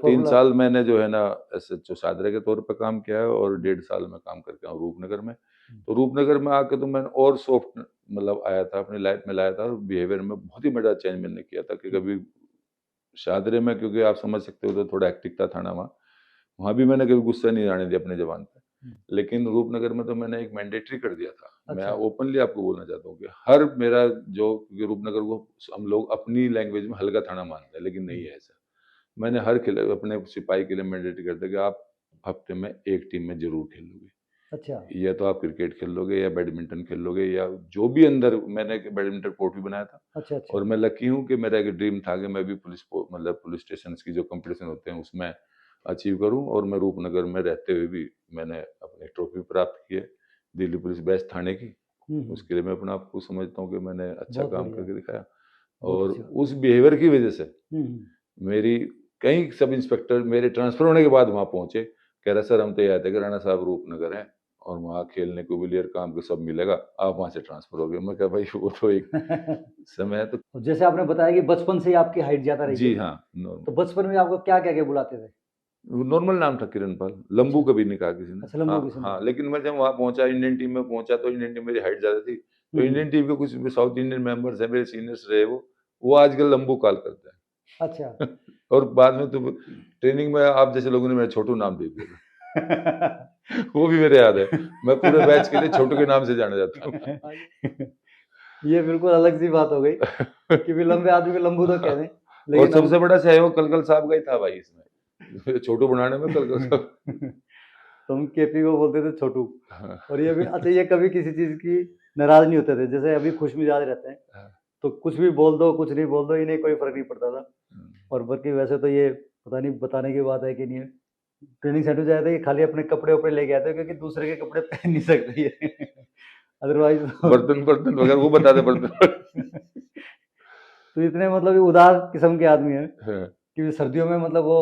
3 साल मैंने जो है ना SHO सादरे के तौर पर काम किया है और 1.5 साल में काम करके आऊँ रूपनगर में। तो रूपनगर में आके तो मैंने और सॉफ्ट मतलब आया था, अपनी लाइफ में लाया था और बिहेवियर में बहुत ही बड़ा चेंज मैंने किया था कि कभी शादरे में, क्योंकि आप समझ सकते हो तो थोड़ा एक्टिव था थाना वहाँ भी मैंने कभी गुस्सा नहीं आने दिया अपने जवान पे। लेकिन रूपनगर में तो मैंने एक मैंडेटरी कर दिया था। अच्छा। मैं ओपनली आपको बोलना चाहता हूँ कि हर मेरा जो, क्योंकि रूपनगर को हम लोग अपनी लैंग्वेज में हल्का थाना मानते हैं लेकिन नहीं है ऐसा। मैंने हर अपने सिपाही के लिए मैंडेटरी कर दिया कि आप हफ्ते में एक टीम में जरूर खेलोगे। अच्छा। या तो आप क्रिकेट खेल लोगे या बैडमिंटन खेल लोगे या जो भी अंदर, मैंने बैडमिंटन कोर्ट भी बनाया था। अच्छा। और मैं लकी हूँ कि मेरा एक ड्रीम था कि मैं भी पुलिस स्टेशन की जो कंपटीशन होते हैं उसमें अचीव करूं और मैं रूपनगर में रहते हुए भी मैंने अपनी ट्रॉफी प्राप्त की है दिल्ली पुलिस बेस्ट थाने की। उसके लिए मैं अपने आप को समझता हूँ कि मैंने अच्छा काम करके दिखाया। और उस बिहेवियर की वजह से मेरी कई सब इंस्पेक्टर मेरे ट्रांसफर होने के बाद वहां पहुंचे, कह रहे सर हम तो ये आते कि राणा साहब रूपनगर हैं और वहाँ खेलने को विलियर काम को सब मिलेगा, आप वहां से ट्रांसफर हो गए। मैं कहा भाई वो तो एक समय है। तो जैसे आपने बताया कि बचपन से ही आपकी हाइट ज्यादा रही। जी हाँ। तो बचपन में आपको क्या क्या बुलाते थे? नॉर्मल नाम था किरणपाल, लंबू कभी नहीं कहा किसी ने। अच्छा, लंबू हाँ, लेकिन मैं जब वहाँ पहुंचा इंडियन टीम में पहुंचा तो इंडियन टीम मेरी हाइट ज्यादा थी तो इंडियन टीम के कुछ साउथ इंडियन मेंबर्स हैं मेरे सीनियर्स रहे, वो आजकल लंबू कॉल करते हैं। अच्छा। और बाद में तो ट्रेनिंग में आप जैसे लोगों ने मेरा छोटू नाम दे दिया वो भी मेरे याद है, मैं पूरे बैच के लिए छोटू के नाम से जाना जाता हूँ। ये बिल्कुल अलग सी बात हो गई कि भी लंबे आदमी को लंबू तो कह दें। और सबसे बड़ा सहयोग कलकल साहब का ही था भाई इसमें, छोटू बनाने में कलकल साहब। तुम केपी को बोलते थे छोटू। और ये भी अच्छा, ये कभी किसी चीज की नाराज नहीं होते थे, जैसे अभी खुश मिजाज रहते हैं तो कुछ भी बोल दो कुछ नहीं बोल दो इन्हें कोई फर्क नहीं पड़ता था। और बल्कि वैसे तो ये पता नहीं बताने की बात है कि नहीं, ट्रेनिंग सेंटर जाए थे खाली अपने कपड़े उपड़े लेके आते क्योंकि दूसरे के कपड़े पहन नहीं सकते ये। अदरवाइज बर्तन बर्तन वगैरह वो बता दे बर्तन। तो इतने मतलब ये उदार किस्म के आदमी है हाँ, कि सर्दियों में मतलब वो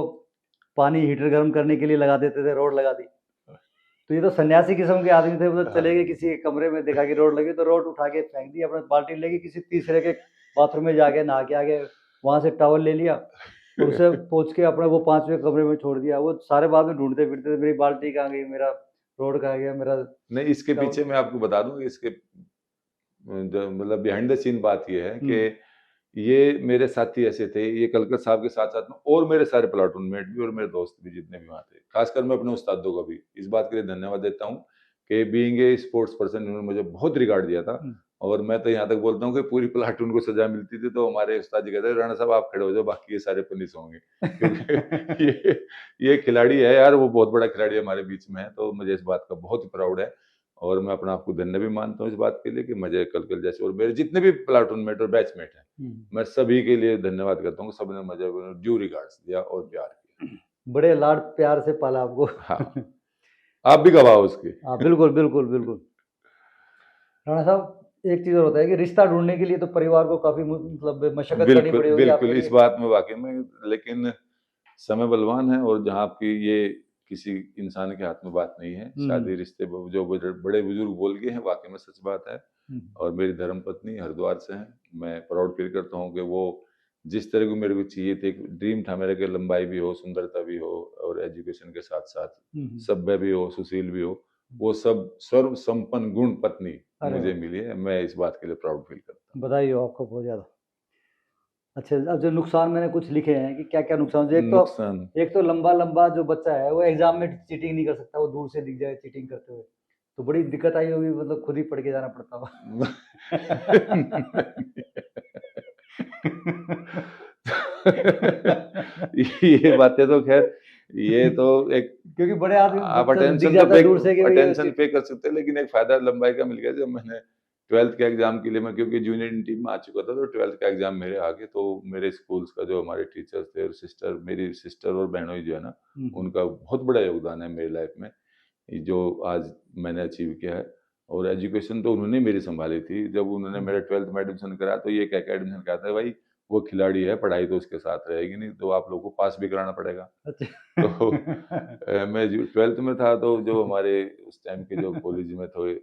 पानी हीटर गर्म करने के लिए लगा देते थे, रोड लगा दी। तो ये तो सन्यासी किस्म के आदमी थे, मतलब चले गए किसी एक कमरे में, देखा कि रोड लगी तो रोड उठा के फेंक दी, अपना बाल्टी लेके किसी तीसरे के बाथरूम में जाके नहा के आ गए, वहां से टॉवल ले लिया और उसे पोंछ के अपना वो 5वें कमरे में छोड़ दिया। वो सारे बाद में ढूंढते फिरते थे, मेरी बाल्टी कहाँ गई, मेरा रोड कहाँ गया, मेरा नहीं इसके टॉवल। पीछे मैं आपको बता दूं, इसके मतलब बिहाइंड द सीन बात ये है कि ये मेरे साथी ऐसे थे, ये कलकत साहब के साथ साथ में और मेरे सारे प्लाटून मेट भी और मेरे दोस्त भी जितने भी वहाँ थे, खासकर मैं अपने उस्तादों का भी इस बात के लिए धन्यवाद देता हूँ कि बीइंग ए स्पोर्ट्स पर्सन इन्होंने मुझे बहुत रिगार्ड दिया था। और मैं तो यहाँ तक बोलता हूँ कि पूरी प्लाटून को सजा मिलती थी तो हमारे उस्ताद जी कहते थे, राणा साहब आप खड़े हो जाओ, बाकी ये सारे पुलिस होंगे। क्योंकि ये खिलाड़ी है यार, वो बहुत बड़ा खिलाड़ी हमारे बीच में है, तो मुझे इस बात का बहुत ही प्राउड है। और मैं अपना आपको धन्य भी मानता हूँ इस बात के लिए कि मुझे कल जैसे और मेरे जितने भी प्लाटून मेट और बैचमेट हैं, मैं सभी के लिए धन्यवाद करता हूँ। सबने मुझे ड्यू रिगार्ड्स दिया और प्यार किया। बड़े लाड प्यार से पाला आपको। हाँ, आप भी गवाह हो उसके। हाँ बिल्कुल बिल्कुल बिल्कुल। राणा साहब, एक चीज और होता है कि रिश्ता ढूंढने के लिए तो परिवार को काफी मतलब मशक्कत करनी बिल्कुल पड़ी होगी आपके बिल्कुल, इस लिए। बात में वाकई में, लेकिन समय बलवान है और जहाँ आपकी ये किसी इंसान के हाथ में बात नहीं है। शादी रिश्ते जो बड़े बुजुर्ग बोल गए हैं वाकई में सच बात है। और मेरी धर्मपत्नी हरिद्वार से है, मैं प्राउड फील करता हूँ कि वो जिस तरह की मेरे को चाहिए थे, एक ड्रीम था मेरे, कि लंबाई भी हो, सुंदरता भी हो और एजुकेशन के साथ साथ सभ्य भी हो, सुशील भी हो, वो सब सर्व संपन्न गुण पत्नी मुझे मिली है। मैं इस बात के लिए प्राउड फील करता हूँ। बधाई हो आपको बहुत ज्यादा। अच्छा, अब जो नुकसान मैंने कुछ लिखे हैं कि क्या क्या नुकसान, एक तो लंबा लंबा जो बच्चा है वो एग्जाम में चीटिंग नहीं कर सकता, वो दूर से दिख जाए चीटिंग करते हुए, तो बड़ी दिक्कत आई होगी, मतलब खुद ही पढ़ के जाना पड़ता होगा। ये बातें तो खैर, ये तो एक, क्योंकि बड़े आदमी आप बच्चा दिख अटेंशन जाता है दूर से कि भाई ये अटेंशन पे कर सकते हैं, लेकिन एक फायदा लंबाई का मिल गया। जब मैंने 12th के एग्जाम के लिए, मैं क्योंकि जूनियर टीम में आ चुका था, तो 12th का एग्जाम मेरे आगे, तो मेरे स्कूल्स का जो हमारे टीचर्स थे और सिस्टर, मेरी सिस्टर और बहनोई जो है ना, उनका बहुत बड़ा योगदान है मेरी लाइफ में, जो आज मैंने अचीव किया है। और एजुकेशन तो उन्होंने मेरी संभाली थी। जब उन्होंने मेरे 12th में एडमिशन कराया तो ये कह के एडमिशन कराया था, भाई वो खिलाड़ी है, पढ़ाई तो उसके साथ रहेगी नहीं, तो आप लोगों को पास भी कराना पड़ेगा। तो मैं 12th में था, तो जो हमारे उस टाइम के जो कॉलेज में थे,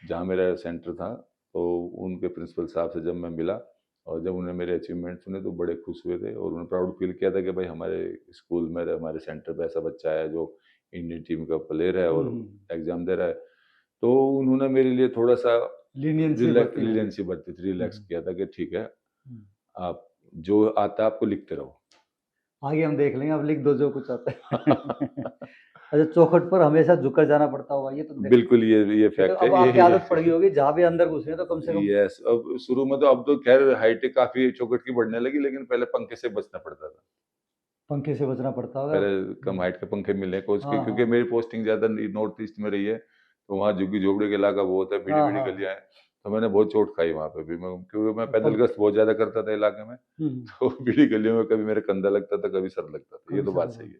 जहाँ मेरा सेंटर था, तो उनके प्रिंसिपल साहब से जब मैं मिला और जब उन्होंने मेरे अचीवमेंट सुने तो बड़े खुश हुए थे, और उन्होंने प्राउड फील किया था कि भाई हमारे स्कूल में, हमारे सेंटर पे ऐसा बच्चा है जो इंडियन टीम का प्लेयर है और एग्जाम दे रहा है। तो उन्होंने मेरे लिए थोड़ा सा लीनियंसी बरती थी, रिलैक्स किया था कि ठीक है, आप जो आता है आपको लिखते रहो, आगे हम देख लेंगे, आप लिख दो जो कुछ आता है। अच्छा, चौखट पर हमेशा झुककर जाना पड़ता होगा, ये तो बिल्कुल, ये फैक्ट है। अब आपकी आदत पड़ गई होगी, जहाँ भी अंदर घुसे तो कम से कम। यस, अब शुरू में तो, अब तो खैर हाइट काफी चौखट की बढ़ने लगी, लेकिन पहले पंखे से बचना पड़ता था। पंखे से बचना पड़ता होगा, पहले कम हाइट के पंखे मिले कोच के, क्योंकि मेरी पोस्टिंग ज्यादा नॉर्थ ईस्ट में रही है, तो वहाँ झुग्गी झोपड़ी का इलाका बहुत है, बड़ी बड़ी गलियां हैं, तो मैंने बहुत चोट खाई वहाँ पे भी, क्योंकि मैं पैदल गश्त बहुत ज्यादा करता था इलाके में, तो बड़ी गलियों में कभी मेरे कंधा लगता था, कभी सर लगता था, ये तो बात सही है।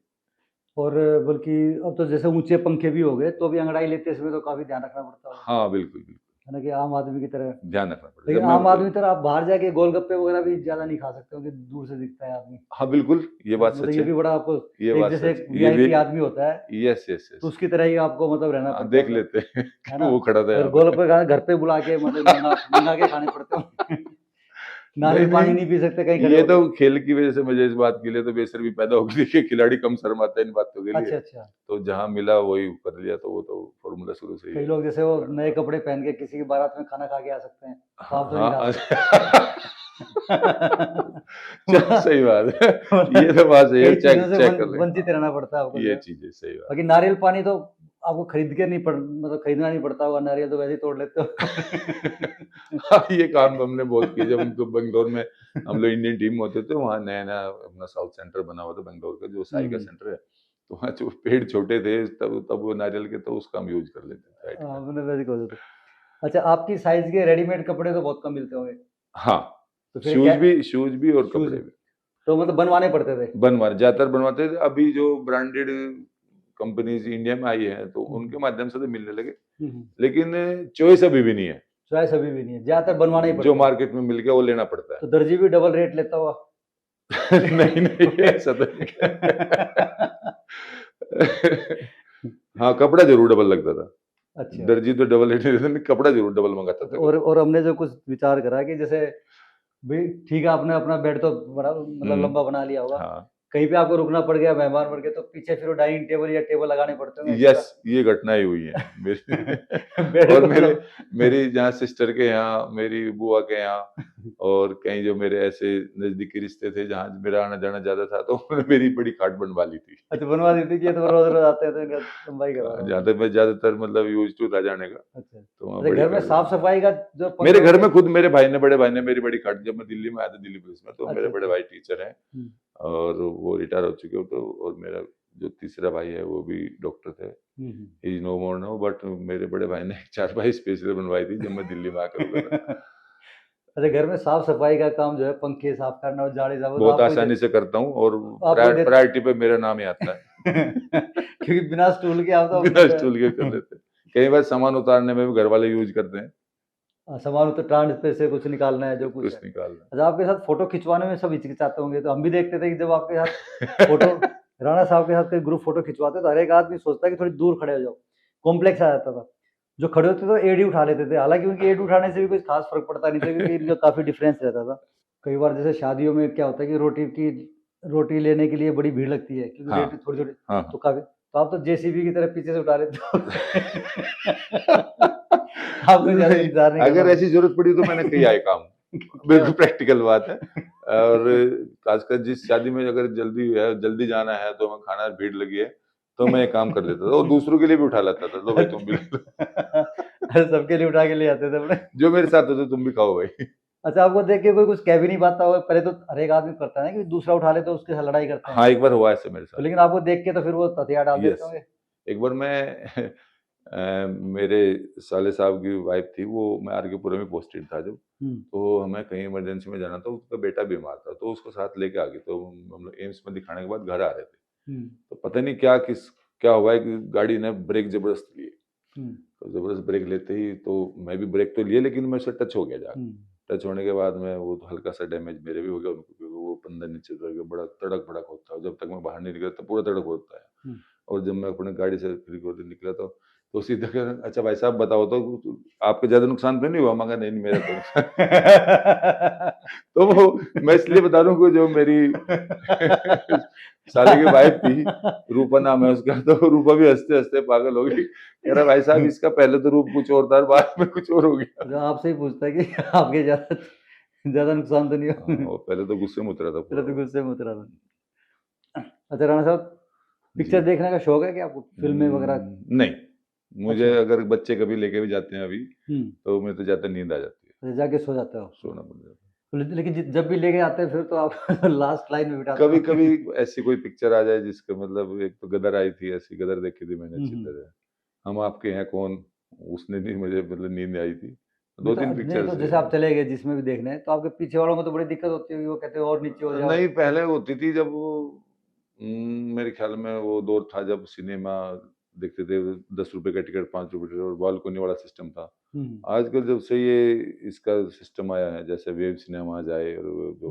और बल्कि अब तो जैसे ऊंचे पंखे भी हो गए, तो भी अंगड़ाई लेते समय तो काफी ध्यान रखना पड़ता है। हाँ बिल्कुल बिल्कुल, है ना, कि आम आदमी की तरह ध्यान रखना पड़ता है। लेकिन आम आदमी की तरह आप बाहर जाके गोलगप्पे वगैरह भी ज्यादा नहीं खा सकते हो, कि दूर से दिखता है आदमी। हाँ बिल्कुल, ये बात सच है। ये भी बड़ा आपको, ये बात जैसे वीआईपी आदमी होता है, यस यस यस, तो उसकी तरह ही आपको मतलब रहना पड़ता है। देख लेते हैं वो खड़ा था, गोलगप्पे घर पे बुला के मतलब मंगा के खाने पड़ते हो। नारियल पानी नहीं पी सकते कहीं। ये तो खेल की वजह से मुझे इस बात के लिए तो बेसब्री पैदा हो गई कि खिलाड़ी कम शर्माते हैं इन बातों के लिए। अच्छा अच्छा, तो जहाँ मिला वही कर लिया, तो वो तो फॉर्मूला शुरू से ही। कई लोग जैसे वो नए कपड़े पहन के किसी की बारात में खाना खा के आ सकते हैं, आप तो नहीं खा सकते। सही बात है, ये तो बात सही है, चेक कर ले, वंचित रहना पड़ता है आपको, ये चीजें सही बात। बाकी नारियल पानी तो आपको खरीद के नहीं मतलब खरीदना नहीं पड़ता होगा, नारियल तो वैसे ही तोड़ लेते हो। हाँ, ये काम हमने बहुत किया जब उनको बेंगलोर में हम लोग इंडियन टीम में होते थे, वहाँ नया नया अपना साउथ सेंटर बना हुआ था बेंगलोर का, जो साई का सेंटर है, तो वहाँ जो पेड़ छोटे थे तब वो नारियल के, तो उसका हम यूज कर लेते थे। अच्छा, आपकी साइज के रेडीमेड कपड़े तो बहुत कम मिलते होंगे। हाँ, तो शूज भी और कपड़े भी, तो मतलब बनवाने पड़ते थे। ज्यादातर बनवाते थे। अभी जो ब्रांडेड कंपनीज इंडिया में आई है तो हम्म। उनके माध्यम से तो मिलने लगे, हम्म। लेकिन चॉइस अभी भी नहीं है। चॉइस अभी भी नहीं है, ज्यादातर बनवाना ही जो पड़ता है। मार्केट में मिल गया वो लेना पड़ता तो दर्जी भी डबल रेट लेता हुआ? है। नहीं नहीं, ऐसा तो नहीं हाँ, कपड़ा जरूर डबल लगता था। अच्छा। दर्जी तो डबल रेट नहीं देता, कपड़ा जरूर डबल मंगाता था। और हमने जो कुछ विचार करा कि जैसे भाई ठीक है, आपने अपना बेड तो बड़ा मतलब लंबा बना लिया होगा, हाँ, कहीं पे आपको रुकना पड़ गया, मेहमान बढ़ गए, तो पीछे फिर वो डाइनिंग टेबल या टेबल लगाने पड़ते होंगे यस, ये घटनाएं हुई हैं मेरी बेड और को मेरे मतलब मेरी जहाँ सिस्टर के यहाँ, मेरी बुआ के यहाँ, और कहीं जो मेरे ऐसे नजदीकी रिश्ते थे जहाँ मेरा आना जाना ज्यादा था, तो उन्होंने मेरी बड़ी खाट बनवा ली थी। अच्छा बनवा दी थी कि ये तो रोज रोज आते हैं तो इनका लंबाई करवा रहा जहाँ हूँ। तक मैं ज्यादातर मतलब यूज टू था जाने का, अच्छा। तो वहाँ अच्छा, बड़ी घर में खाट साफ सफाई का जो पंगा मेरे घर होता में है- खुद मेरे भाई ने, बड़े भाई ने मेरी बड़ी खाट, जब मैं दिल्ली में आया था दिल्ली पुलिस में, तो अच्छा, मेरे बड़े अच्छा। भाई टीचर हैं हम्म। और वो रिटायर हो चुके हो, तो और मेरा जो तीसरा भाई है वो भी डॉक्टर थे, hmm. Is no more now, but मेरे बड़े भाई ने एक चारपाई स्पेशल बनवाई थी जब मैं दिल्ली में आकर रुका था। अच्छा, घर में साफ सफाई का काम जो है, पंखे साफ करना और झाड़ू साफ, वो तो बहुत आपको ही आसानी से करता हूँ और आपको दे- प्रायोरिटी पे मेरा नाम ही आता है। क्योंकि बिना स्टूल के आप तो बिना स्टूल के कर लेते हैं। कई बार सामान उतारने में भी घर वाले यूज करते हैं, सामान तो ट्रांस पे से कुछ निकालना है जो कुछ कुछ है। निकालना। अच्छा, आपके साथ फोटो खिंचवाने में सब हिचकिचाते होंगे, तो हम भी देखते थे कि जब आपके साथ फोटो राणा साहब के साथ कोई ग्रुप फोटो खिंचवाते तो हर एक आदमी सोचता है कि थोड़ी दूर खड़े हो जाओ, कॉम्प्लेक्स आ जाता था। जो खड़े होते तो एडी उठा लेते थे, हालांकि उनकी एडी उठाने से भी कोई खास फर्क पड़ता नहीं था, क्योंकि इनका काफी डिफरेंस रहता था। कई बार जैसे शादियों में क्या होता है कि रोटी लेने के लिए बड़ी भीड़ लगती है, क्योंकि हाँ, रोटी थोड़ी थोड़ी, हाँ, तो काफी, तो आप तो जेसीबी की तरह पीछे से उठा लेते हो। आपको ज्यादा नहीं, इंतजार नहीं अगर करना ऐसी जरूरत पड़ी तो मैंने किया है काम, बिल्कुल प्रैक्टिकल बात है। और खासकर जिस शादी में अगर जल्दी जाना है, तो मैं खाना भीड़ लगी है, तो मैं ये काम कर लेता था और दूसरों के लिए भी उठा लेता था, लो भाई तुम भी ले लो। अरे सबके लिए उठा के ले आते थे अपने। जो मेरे साथ होते तुम भी खाओ भाई। अच्छा, आपको देख के कोई कुछ कह भी नहीं पाता होगा, पहले तो हर एक आदमी करता है ना कि दूसरा उठा ले तो उसके साथ लड़ाई करते हैं, हाँ, एक बार हुआ ऐसे मेरे तो साथ। लेकिन आपको देख के तो फिर वो हथियार डाल देते यस, होंगे। एक बार मैं मेरे साले साहब की वाइफ थी, वो मैं आरकेपुरा में पोस्टेड था जब, तो हमें कहीं इमरजेंसी में जाना था, उसका बेटा बीमार था, तो उसको साथ लेके आ गए, तो हम लोग एम्स में दिखाने के बाद घर आ रहे थे, तो पता नहीं क्या हुआ है कि गाड़ी ने ब्रेक जबरदस्त लिए, तो जबरदस्त ब्रेक लेते ही तो मैं भी ब्रेक तो लिए, लेकिन मैं उससे टच हो गया जाकर, टच होने के बाद में वो तो हल्का सा डैमेज मेरे भी हो गया, उनको, क्योंकि वो पंदा नीचे उतर गया, बड़ा तड़क भड़क होता है, जब तक मैं बाहर नहीं निकला तब पूरा तड़क होता है, और जब मैं अपने गाड़ी से निकला तो सीधा कह रहा, अच्छा भाई साहब बताओ तो आपको ज्यादा नुकसान तो नहीं हुआ? मगर नहीं, मेरा तो नुकसान। तो वो मैं इसलिए बता रहा हूँ कि जो मेरी साले की वाइफ थी, रूपा नाम है उसका, तो रूपा भी हंसते हंसते पागल हो गई, कह रहा भाई साहब इसका पहले तो रूप कुछ और था, बाद में कुछ और हो गया। जो आपसे ही पूछता है कि आपके ज्यादा नुकसान तो नहीं हाँ, हो। वो पहले तो गुस्से में उतरा था पहले तो पूरा। गुस्से में उतरा था। अच्छा राणा साहब, पिक्चर देखने का शौक है क्या आपको, फिल्में वगैरह? नहीं, मुझे अच्छा। अगर बच्चे कभी लेके भी जाते हैं अभी, तो मैं तो जाता नींद आ जाती है, अच्छा, जाके सो जाते हो? सोना पड़ जाता है। लेकिन जब भी लेके आते हैं फिर तो आप लास्ट लाइन में बिठाते कभी हो। कभी ऐसी कोई पिक्चर आ जाए जिसका मतलब, एक तो गदर आई थी, ऐसी गदर देखी थी मैंने अच्छी तरह, हम आपके हैं कौन, उसने भी मुझे मतलब नींद आई थी, दो तीन नहीं पिक्चर तो जैसे आप चले गए जिसमें भी देखने, तो आपके पीछे वालों को तो बड़ी दिक्कत होती होगी, वो कहते हैं और नीचे हो जाओ। नहीं, पहले होती थी जब वो मेरे ख्याल में वो दौर था जब सिनेमा देखते थे, 10 रुपए का टिकट, 5 रुपए टिकट, और बालकोनी वाला सिस्टम था। आजकल जब से ये इसका सिस्टम आया है, जैसे वेब सिनेमा जाए और जो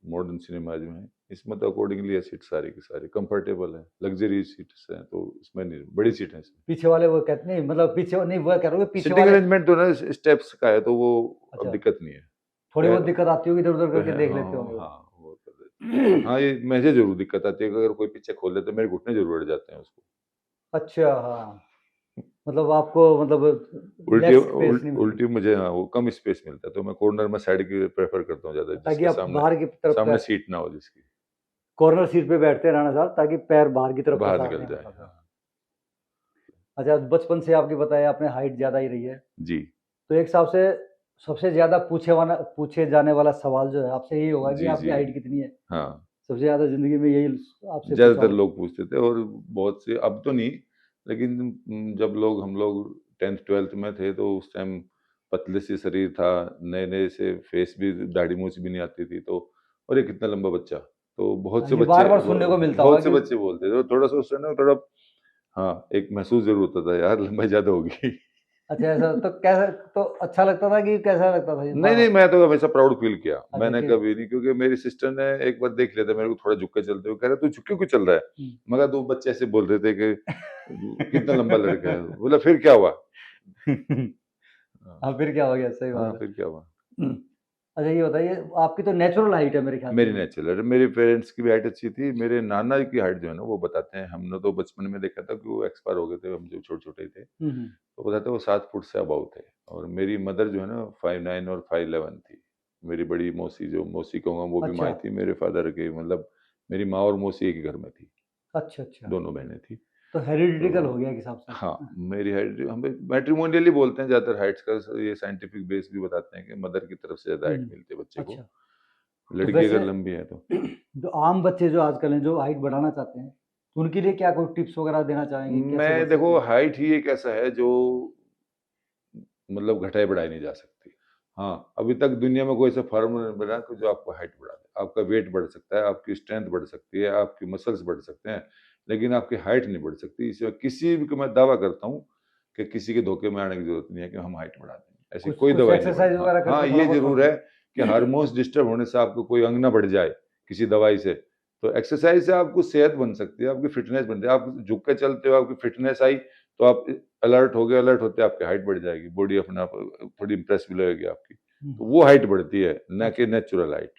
मॉडर्न सिनेमा जो है, इसमें तो अकॉर्डिंगली है, सीट सारी की सारी कंफर्टेबल है, लग्जरी सीट्स हैं, तो इसमें नहीं, बड़ी सीट है इसमें। पीछे वाले वो कहते नहीं, मतलब पीछे नहीं, वो कह रहे हो पीछे सीटिंग वाले अरेंजमेंट तो ना स्टेप्स का है, तो वो अच्छा, अब दिक्कत नहीं है, थोड़ी बहुत दिक्कत आती होगी, इधर उधर करके देख लेते हाँ होंगे। हाँ, वो कर लेते। हाँ, ये मुझे जरूर दिक्कत आती है कि अगर कोई पीछे खोल ले तो मेरे घुटने जरूर अड़ जाते हैं उसको। अच्छा, हाँ, मतलब आपको मतलब उल्टी लेग स्पेस नहीं मिलती, उल्टी मुझे, हाँ, वो कम स्पेस मिलता है, तो मैं कॉर्नर में साइड की प्रेफर करता हूँ ज्यादा, ताकि जिसके आप सामने बाहर की तरफ सामने सीट ना हो, जिसकी कॉर्नर सीट पे बैठते हैं राणा साहब, ताकि पैर बाहर की तरफ बाहर पसार निकल नहीं जाए। आता। हाँ। अच्छा, बचपन से आपकी बताया आपने हाइट ज्यादा ही रही है, जी तो एक हिसाब से सबसे ज्यादा पूछे जाने वाला सवाल जो है आपसे यही होगा कि जी आपकी जी, हाइट कितनी है? हाँ, सबसे ज्यादा जिंदगी में यही आपसे पूछा ज्यादातर होगा। लोग पूछते थे, और बहुत से, अब तो नहीं, लेकिन जब हम लोग 10th 12th में थे, तो उस टाइम पतले से शरीर था, नए नए से फेस भी, दाढ़ी मूछ भी नहीं आती थी, तो और ये कितना लंबा बच्चा, तो बहुत से ये बच्चे, बार बार सुनने को मिलता होगा बहुत से कि बच्चे बोलते थे, तो थोड़ा सा उस समय थोड़ा हाँ, एक महसूस जरूर होता था यार लंबाई ज्यादा होगी। अच्छा, ऐसा तो कैसा, तो अच्छा लगता था कि कैसा लगता था नहीं नहीं, मैं तो हमेशा प्राउड फील किया, अच्छा, मैंने कि कभी नहीं, क्योंकि मेरी सिस्टर ने एक बार देख लिया था मेरे को थोड़ा झुक के चलते हुए, कह रहा तू झुक के क्यों चल रहा है, मगर दो बच्चे ऐसे बोल रहे थे कि कितना लंबा लड़का है, बोला फिर क्या हुआ। हाँ हाँ, फिर क्या हो गया, सही हाँ, बात फिर क्या हुआ। है। अच्छा, ये बताइए, आपकी तो नेचुरल हाइट है मेरे ख्याल मेरी से। नेचुरल, मेरे पेरेंट्स की भी हाइट अच्छी थी, मेरे नाना की हाइट जो है ना वो बताते हैं, हमने तो बचपन में देखा था कि वो एक्सपायर हो गए थे, हम जो छोटे छोटे थे, हम्म। तो बताते हैं वो 7 फुट से अबाउ थे। और मेरी मदर जो है ना 5'9" और 5'11" थी। मेरी बड़ी मौसी, जो मौसी कहूँगा वो भी अच्छा माँ थी मेरे फादर के, मतलब मेरी माँ और मौसी एक ही घर में थी, अच्छा अच्छा, दोनों बहनें थी। तो हेरिडिटिकल हो तो गया एक हिसाब से। हाँ, मेरी हाइट हम मैट्रिमोनियली बोलते हैं ज़्यादातर हाइट्स का, ये साइंटिफिक बेस भी बताते हैं कि मदर की तरफ से ज़्यादा हाइट हम्म। मिलती है बच्चे को, अच्छा, तो लड़की वैसे अगर लंबी है तो। जो आम बच्चे जो आजकल हैं, जो हाइट बढ़ाना चाहते हैं, तो उनके लिए क्या कोई टिप्स वगैरह देना चाहेंगे, कैसे बढ़ मैं सकते देखो, हैं? हाइट ही एक ऐसा है जो मतलब घटाई बढ़ाई नहीं जा सकती। हाँ, अभी तक दुनिया में कोई ऐसा फार्मूला नहीं बना कि जो आपको हाइट बढ़ा दे। आपका वेट बढ़ सकता है, आपकी स्ट्रेंथ बढ़ सकती है, आपकी मसल्स बढ़ सकते हैं, लेकिन आपकी हाइट नहीं बढ़ सकती। इसमें किसी भी को मैं दावा करता हूँ कि किसी के धोखे में आने की ज़रूरत नहीं है कि हम हाइट बढ़ा देंगे। ऐसी कुछ कोई कुछ दवाई नहीं बनी। एक्सरसाइज हाँ, वगैरह हाँ, करके थोड़ा ये बहुत ज़रूर है कि हार्मोन्स डिस्टर्ब होने से आपको कोई अंग ना बढ़ जाए किसी दवाई से, तो एक्सरसाइज से आपको सेहत बन सकती है, आपकी फिटनेस बन जाए। आप झुक के चलते हो, आपकी फिटनेस आई, तो आप अलर्ट हो गए, अलर्ट होते आपकी हाइट बढ़ जाएगी, बॉडी अपने आप थोड़ी इंप्रेस भी लगेगी आपकी, तो वो हाइट बढ़ती है, न कि नेचुरल हाइट।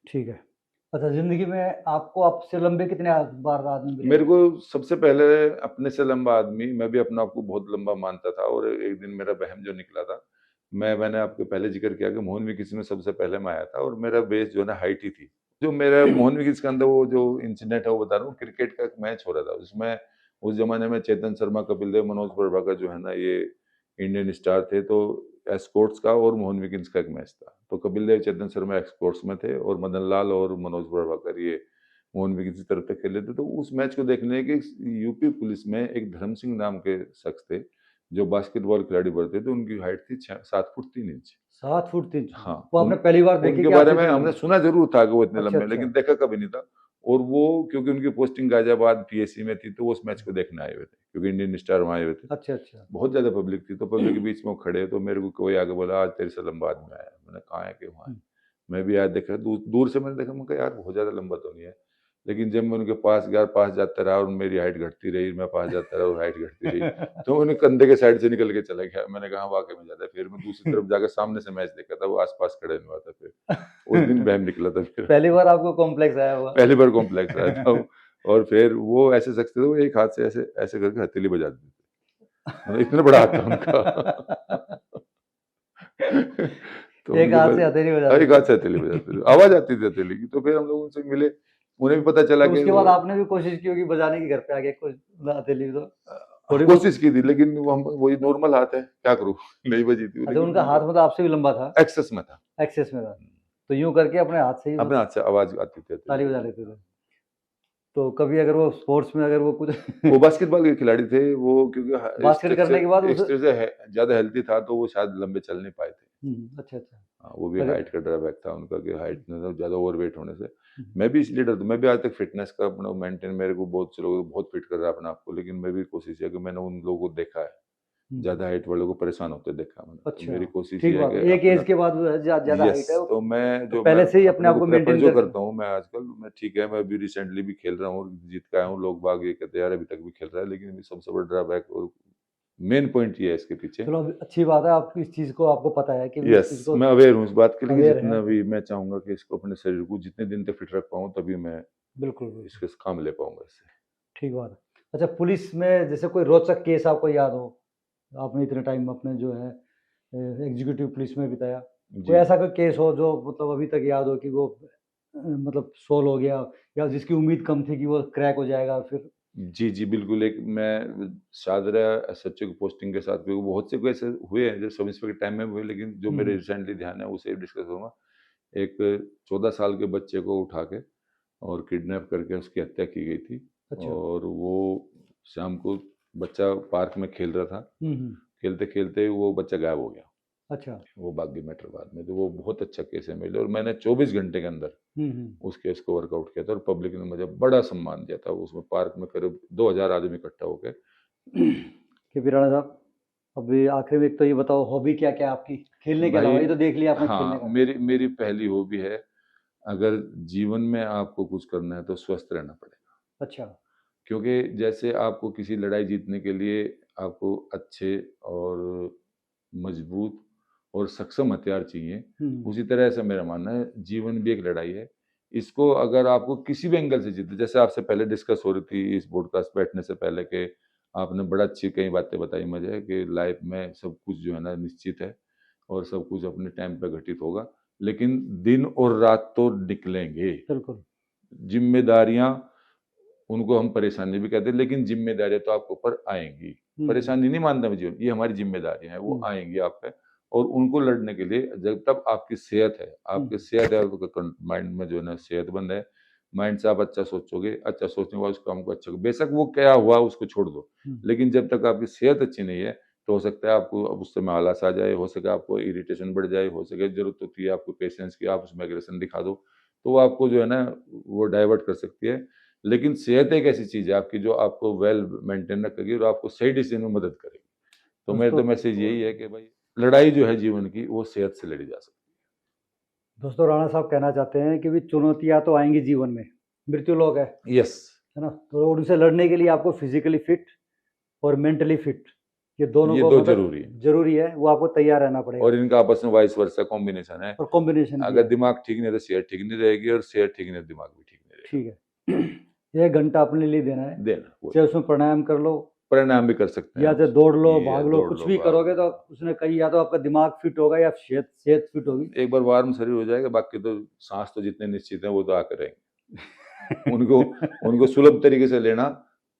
ठीक है। अच्छा, जिंदगी में आपको आपसे लंबे कितने बार आदमी मिले मेरे हैं? को सबसे पहले अपने से लंबा आदमी, मैं भी अपने आप को बहुत लंबा मानता था, और एक दिन मेरा बहम जो निकला था, मैंने आपको पहले जिक्र किया कि मोहन विकीस में सबसे पहले मैं आया था, और मेरा बेस जो है ना हाइट ही थी। जो मेरा मोहन विकीस के अंदर वो जो इंसिडेंट है वो बता रहा हूँ, क्रिकेट का एक मैच हो रहा था, उसमें उस जमाने में चेतन शर्मा, कपिल देव, मनोज प्रभाकर जो है ना ये इंडियन स्टार थे, तो एस्कॉर्ट्स का और मोहन विकीस का एक मैच था, तो कपिल देव, चेतन शर्मा एस्कॉर्ट्स में थे, और मदन लाल और मनोज प्रभाकर ये मोहन भी किसी तरफ तक खेल लेते। तो उस मैच को देखने के यूपी पुलिस में एक धर्म सिंह नाम के शख्स थे, जो बास्केटबॉल खिलाड़ी बढ़ते थे, उनकी हाइट थी 7 फुट 3 इंच। 7 फुट 3 हाँ, वो आपने पहली बार देखे उनके कि बारे आपसे में इतने हमने लंबे? सुना जरूर था कि वो इतने अच्छा लंबे हैं, अच्छा लेकिन देखा कभी नहीं था। और वो क्योंकि उनकी पोस्टिंग गाजियाबाद पीएससी में थी, तो वो उस मैच को देखने आए हुए थे, क्योंकि इंडियन स्टार वहाँ आए हुए थे। अच्छा अच्छा। बहुत ज्यादा पब्लिक थी, तो पब्लिक के बीच में वो खड़े, तो मेरे को कोई आगे बोला आज तेरे से लंबा आदमी आया है। मैंने कहा है कि वहाँ है। मैं भी आज देखा, दूर दूर से मैंने देखा, मैं कहा यार बहुत ज्यादा लंबा तो नहीं है, लेकिन जब मैं उनके पास गया, पास जाता रहा, और मेरी हाइट घटती रही, मैं पास जाता रहा और हाइट घटती रही, तो उन्हें कंधे के साइड से निकल के चला गया। मैंने कहा वाकई में ज्यादा है। फिर मैं दूसरी तरफ जाकर सामने से मैच देखा था, वो आसपास खड़े नहीं हुआ था। फिर उस दिन बहम निकला था फिर। पहली बार आपको कॉम्प्लेक्स आया हुआ? पहली बार कॉम्प्लेक्स आया था वो। और फिर वो ऐसे शख्स थे, वो एक हाथ से ऐसे ऐसे करके हथेली बजा देते थे, मतलब इतना बड़ा हाथ था उनका। तो एक उनके हाथ पास से हथेली बजाते एक थे। हाथ से हथेली बजाते थे, आवाज आती थी हथेली की। तो फिर हम लोग उनसे मिले, उन्हें भी पता चला तो कि उसके वो बाद आपने भी कोशिश की होगी बजाने की घर पे आके कुछ हथेली तो थोड़ी बहुत? कोशिश की थी, लेकिन वो हम वही नॉर्मल हाथ है, क्या करूँ, नहीं बजी थी, अच्छा, लेकिन उनका हाथ उनको मतलब आपसे भी लंबा था? एक्सेस में था। एक्सेस में था, तो यूं करके अपने हाथ से ही अपने मतलब हाथ से आवाज आती थी हथेली ताली बजा बजाने लेते से। थे? तो कभी अगर वो स्पोर्ट्स में अगर वो कुछ वो बास्केटबॉल के खिलाड़ी थे वो, क्योंकि बास्केट करने के बाद स्ट्रक्चर एक उस तरह से ज्यादा हेल्थी था, तो वो शायद लंबे चल नहीं पाए थे। अच्छा अच्छा। हाँ, वो भी अगर हाइट का ड्रॉबैक था उनका, कि हाइट मतलब ज्यादा ओवरवेट होने से। हम्म, मैं भी इसलिए डरता, मैं भी आज तक फिटनेस का अपना मेंटेन, मेरे को बहुत से लोग बहुत फिट कर रहा है अपने आप को, लेकिन मैं भी कोशिश किया कि मैंने उन लोगों को देखा है, हम्म, ज्यादा हाइट वालों को परेशान होते देखा मैंने, तो अच्छा, मेरी कोशिश ठीक ये है बात कि है। एक अपना, एज के बाद ज्यादा यस, हाइट है तो मैं तो जो मैं पहले से ही अपने अपने आप को को प्रेफर मेंटेन जो करके। करता हूँ, मैं आजकल मैं ठीक है, मैं अभी रिसेंटली भी खेल रहा हूँ और जीत का आया हूँ, लोग बाग ये कहते हैं यार अभी तक भी खेल रहा है, लेकिन सबसे बड़ा ड्रॉबैक और मेन पॉइंट ये है इसके पीछे। चलो, अभी अच्छी बात है, आप इस चीज को आपको पता है कि इस यस, चीज को मैं अवेयर हूँ इस बात के लिए, कि अवेयर है। जितना भी मैं चाहूंगा कि इसको अपने शरीर को जितने दिन तक फिट रख पाऊँ, तभी मैं बिल्कुल बिल्कुल, इसके काम ले पाऊंगा इससे। ठीक बात है। अच्छा, पुलिस में जैसे कोई रोचक केस आपको याद हो, आपने इतने टाइम अपने जो है एग्जीक्यूटिव पुलिस में बिताया, कोई जी ऐसा कोई केस हो जो मतलब अभी तक याद हो कि वो मतलब सोल्व हो गया, या जिसकी उम्मीद कम थी कि वो क्रैक हो जाएगा फिर? जी जी, बिल्कुल। एक मैं शाहदरा एसएचओ की पोस्टिंग के साथ, क्योंकि बहुत से कोई ऐसे हुए हैं जो सब इंस्पेक्टर टाइम में हुए, लेकिन जो मेरे हम्म, रिसेंटली ध्यान है उसे डिस्कस करूंगा। एक 14 साल के बच्चे को उठा के और किडनैप करके उसकी हत्या की गई थी, अच्छा, और वो शाम को बच्चा पार्क में खेल रहा था, हम्म, खेलते खेलते वो बच्चा गायब हो गया। अच्छा। वो बागी मेट्रोबाद में, तो वो बहुत अच्छा केस है मेरे लिए, और मैंने 24 घंटे के अंदर उस केस को वर्कआउट किया था, और पब्लिक ने मुझे बड़ा सम्मान दिया था। उसमें पार्क में करीब 2000 आदमी इकट्ठा हो गए। के राणा साहब, अभी आखिर में एक तो ये बताओ, हॉबी क्या क्या है आपकी खेलने के अलावा? भाई ये तो देख लिया आपने खेलने हाँ, का। मेरी पहली हॉबी है, अगर जीवन में आपको कुछ करना है तो स्वस्थ रहना पड़ेगा। अच्छा। क्योंकि जैसे आपको किसी लड़ाई जीतने के लिए आपको अच्छे और मजबूत और सक्षम हथियार चाहिए, उसी तरह ऐसा मेरा मानना है, जीवन भी एक लड़ाई है। इसको अगर आपको किसी भी एंगल से जीते, जैसे आपसे पहले डिस्कस हो रही थी इस पॉडकास्ट बैठने से पहले, कि आपने बड़ा अच्छी कई बातें बताई मुझे कि लाइफ में सब कुछ जो है ना निश्चित है, और सब कुछ अपने टाइम पे घटित होगा, लेकिन दिन और रात तो निकलेंगे। बिल्कुल। जिम्मेदारियां, उनको हम परेशानी भी कहते हैं, लेकिन जिम्मेदारियां तो आपके ऊपर आएंगी। परेशानी नहीं मानता मैं जीवन, ये हमारी जिम्मेदारियां हैं, वो आएंगी आप पे, और उनको लड़ने के लिए जब तक आपकी सेहत है, आपकी सेहत है, माइंड में जो है ना सेहतमंद है, माइंड से आप अच्छा सोचोगे, अच्छा सोचने के बाद उस काम को अच्छा, बेशक वो क्या हुआ उसको छोड़ दो, लेकिन जब तक आपकी सेहत अच्छी नहीं है तो हो सकता है आपको अब उस समय आलस आ जाए, हो सके आपको इरिटेशन बढ़ जाए, हो सके जरूरत होती है आपको पेशेंस की, आप उसमें एग्रेशन दिखा दो, तो वो आपको जो है ना वो डाइवर्ट कर सकती है। लेकिन सेहत एक ऐसी चीज है आपकी जो आपको वेल मेंटेन रखेगी और आपको सही डिसीजन में मदद करेगी। तो मेरे तो मैसेज यही है कि भाई लड़ाई जो है जीवन की वो सेहत से लड़ी जा सकती है। दोस्तों, राणा साहब कहना चाहते हैं कि भी चुनौतियां तो आएंगी जीवन में, मृत्यु लोक है। यस। है ना? तो उनसे लड़ने के लिए आपको फिजिकली फिट और मेंटली फिट, ये दोनों ये को दो मतलब जरूरी है, वो आपको तैयार रहना पड़ेगा। और इनका आपस में वाइस वर्सा कॉम्बिनेशन है, और कॉम्बिनेशन अगर दिमाग ठीक नहीं है तो सेहत ठीक नहीं रहेगी, और सेहत ठीक नहीं है तो दिमाग भी ठीक नहीं रहेगा। ठीक है। 1 घंटा अपने लिए देना है, देना, चाहे उसमें प्राणायाम कर लो, परिणाम भी कर सकते हैं, या तो दौड़ लो, ये भाग लो, दौड़ कुछ लो, भी भाग करोगे लो। तो उसने कही या तो आपका दिमाग फिट होगा या सेहत फिट होगी। एक बार वार्म शरीर हो जाएगा, बाकी तो सांस तो जितने निश्चित है वो तो आकर रहेंगे। उनको सुलभ तरीके से लेना।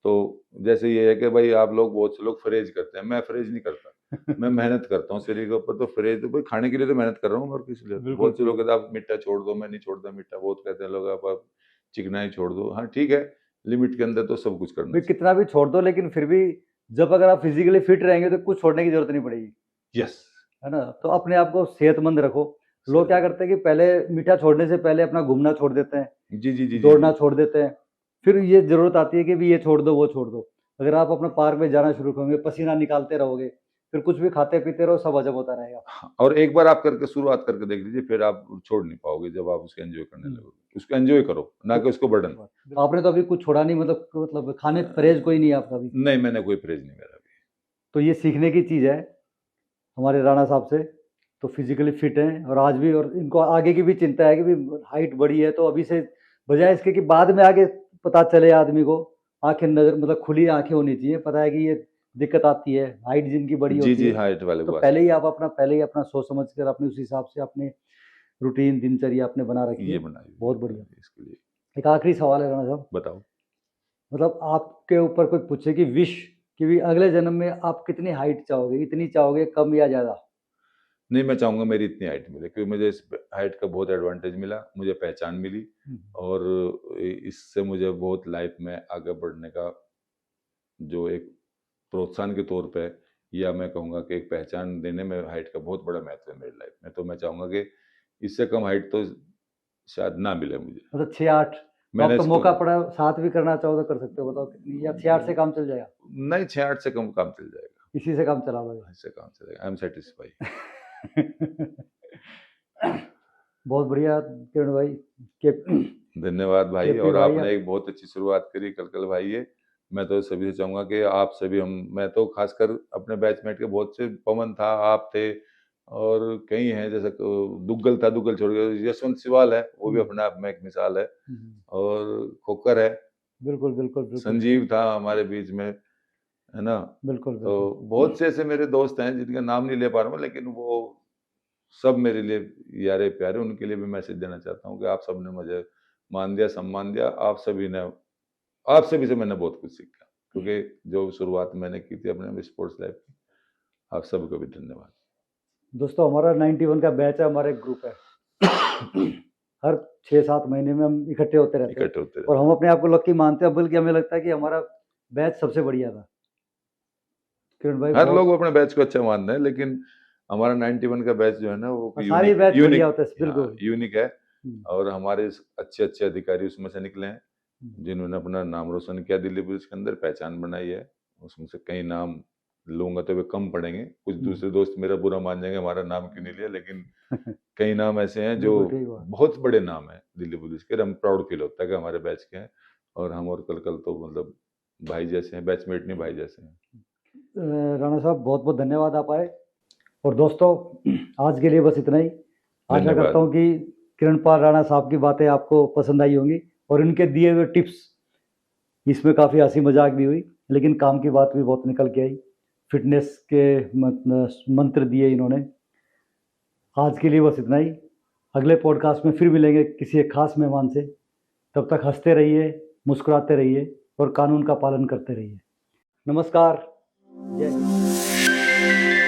तो जैसे ये है कि भाई आप लोग, बहुत से लोग फ्रेज करते हैं, मैं फ्रेज नहीं करता, मैं मेहनत करता हूँ शरीर के ऊपर। तो फ्रेज तो भाई खाने के लिए तो मेहनत कर रहा हूँ, और किस लिए? बहुत से लोग कहते हैं आप मिट्टा छोड़ दो, मैं नहीं छोड़ता मिट्टा, बहुत कहते हैं लोग आप चिकनाई छोड़ दो। हाँ ठीक है, लिमिट के अंदर तो सब कुछ करना भी कितना भी छोड़ दो, लेकिन फिर भी जब अगर आप फिजिकली फिट रहेंगे तो कुछ छोड़ने की जरूरत नहीं पड़ेगी। यस। है ना? तो अपने आप को सेहतमंद रखो। लोग क्या करते हैं कि पहले मीठा छोड़ने से पहले अपना घूमना छोड़ देते हैं, जी, दौड़ना छोड़ देते हैं, फिर ये जरूरत आती है कि भी ये छोड़ दो वो छोड़ दो। अगर आप अपना पार्क में जाना शुरू करोगे, पसीना निकालते रहोगे, फिर कुछ भी खाते पीते रहो, सब हजम होता रहेगा। और एक बार आप करके शुरुआत करके देख लीजिए, फिर आप छोड़ नहीं पाओगे जब आप उसको एंजॉय करने लगोगे। उसको एंजॉय करो, ना कि उसको बर्डन। आपने तो अभी कुछ छोड़ा नहीं, मतलब खाने परहेज कोई नहीं आपका अभी? नहीं, मैंने कोई परहेज नहीं मेरा अभी। तो ये सीखने की चीज़ है हमारे राणा साहब से। तो फिजिकली फिट हैं और आज भी, और इनको आगे की भी चिंता है कि भी हाइट बढ़ी है, तो अभी से, बजाय इसके कि बाद में आगे पता चले आदमी को, आंखें नजर मतलब खुली आंखें होनी चाहिए, पता है कि ये दिक्कत आती है, हाइट जिनकी बड़ी होती जी है, हाइट वाले तो को पहले ही अपना सोच समझ कर अपने उस हिसाब से अपने रूटीन दिनचर्या अपने बना रखी ये है। बनाई बहुत बढ़िया। इसके लिए एक आखिरी सवाल है राणा साहब, बताओ। मतलब आपके ऊपर कोई पूछे कि विश, कि भी अगले जन्म में आप कितनी हाइट चाहोगे, इतनी चाहोगे, कम या ज्यादा? नहीं, मैं चाहूंगा मेरी इतनी हाइट मिले, क्योंकि मुझे इस हाइट का बहुत एडवांटेज मिला, मुझे पहचान मिली, और इससे मुझे बहुत लाइफ में आगे बढ़ने का जो एक प्रोत्साहन के तौर पे, या मैं कहूँगा कि एक पहचान देने में हाइट का बहुत बड़ा महत्व है मेरी लाइफ में। तो मैं चाहूँगा कि इससे कम हाइट तो शायद ना मिले मुझे। मतलब 6-8? तो आपको मौका पड़ा 7 भी करना चाहो तो कर सकते हो, बताओ कितनी, या 6-8 से काम चल जाएगा? नहीं, 6-8 से कम काम चल जाएगा, इसी से काम चला लोगे? इससे काम चलेगा, आई एम सेटिस्फाई। बहुत बढ़िया किरण भाई के धन्यवाद भाई। केपी और भाई, आपने एक बहुत अच्छी शुरुआत करी कल भाई। ये मैं तो सभी से चाहूंगा कि आप सभी, मैं तो खासकर अपने बैचमेट के बहुत से, पवन था, आप थे, और कई हैं, जैसे दुग्गल था, दुग्गल छोड़ गया, यशवंत सिवाल है, वो भी अपने आप में एक मिसाल है, और खोकर है, बिल्कुल बिल्कुल बिल्कुल, संजीव था हमारे बीच में, है ना? बिल्कुल तो बिल्कुल। बहुत से ऐसे मेरे दोस्त हैं जिनका नाम नहीं ले पा रहा हूँ, लेकिन वो सब मेरे लिए यारे प्यारे, उनके लिए भी मैसेज देना चाहता हूँ कि आप सबने मुझे मान दिया, सम्मान दिया, आप सभी से मैंने बहुत कुछ सीखा, क्योंकि जो शुरुआत मैंने की थी अपने स्पोर्ट्स लाइफ की। आप सबको भी धन्यवाद। दोस्तों, हमारा 91 का बैच है, हमारा एक ग्रुप है। हर 6-7 महीने में हम इकट्ठे होते रहते हैं, और हम अपने आप को लकी मानते हैं, बल्कि हमें लगता है कि हमारा बैच सबसे बढ़िया था। किरण भाई, हर लोग अपने बैच को अच्छा मानते हैं, लेकिन हमारा 91 का बैच जो है ना वो सारे बैच बढ़िया होते हैं, बिल्कुल। यूनिक है। हम्म, और हमारे अच्छे अच्छे अधिकारी उसमें से निकले हैं जिन्होंने अपना नाम रोशन किया दिल्ली पुलिस के अंदर, पहचान बनाई है। उसमें से कई नाम लूंगा तो वे कम पड़ेंगे, कुछ दूसरे दोस्त मेरा बुरा मान जाएंगे हमारा नाम क्यों नहीं लिया, लेकिन कई नाम ऐसे हैं जो बिल्कुल ठीक बात। बहुत बड़े नाम हैं दिल्ली पुलिस के। हम प्राउड फील होता है कि हमारे बैच के हैं, और हम और कल कल तो मतलब भाई जैसे हैं, बैचमेट नहीं भाई जैसे हैं। राणा साहब बहुत बहुत धन्यवाद आप आए। और दोस्तों आज के लिए बस इतना ही। आशा धन्यवाद। करता हूँ कि किरणपाल राणा साहब की बातें आपको पसंद आई होंगी और इनके दिए हुए टिप्स, इसमें काफ़ी हंसी मजाक भी हुई लेकिन काम की बात भी बहुत निकल के आई। फिटनेस के मंत्र दिए इन्होंने। आज के लिए बस इतना ही। अगले पॉडकास्ट में फिर मिलेंगे किसी एक खास मेहमान से। तब तक हंसते रहिए, मुस्कुराते रहिए और कानून का पालन करते रहिए। नमस्कार, जय हिंद।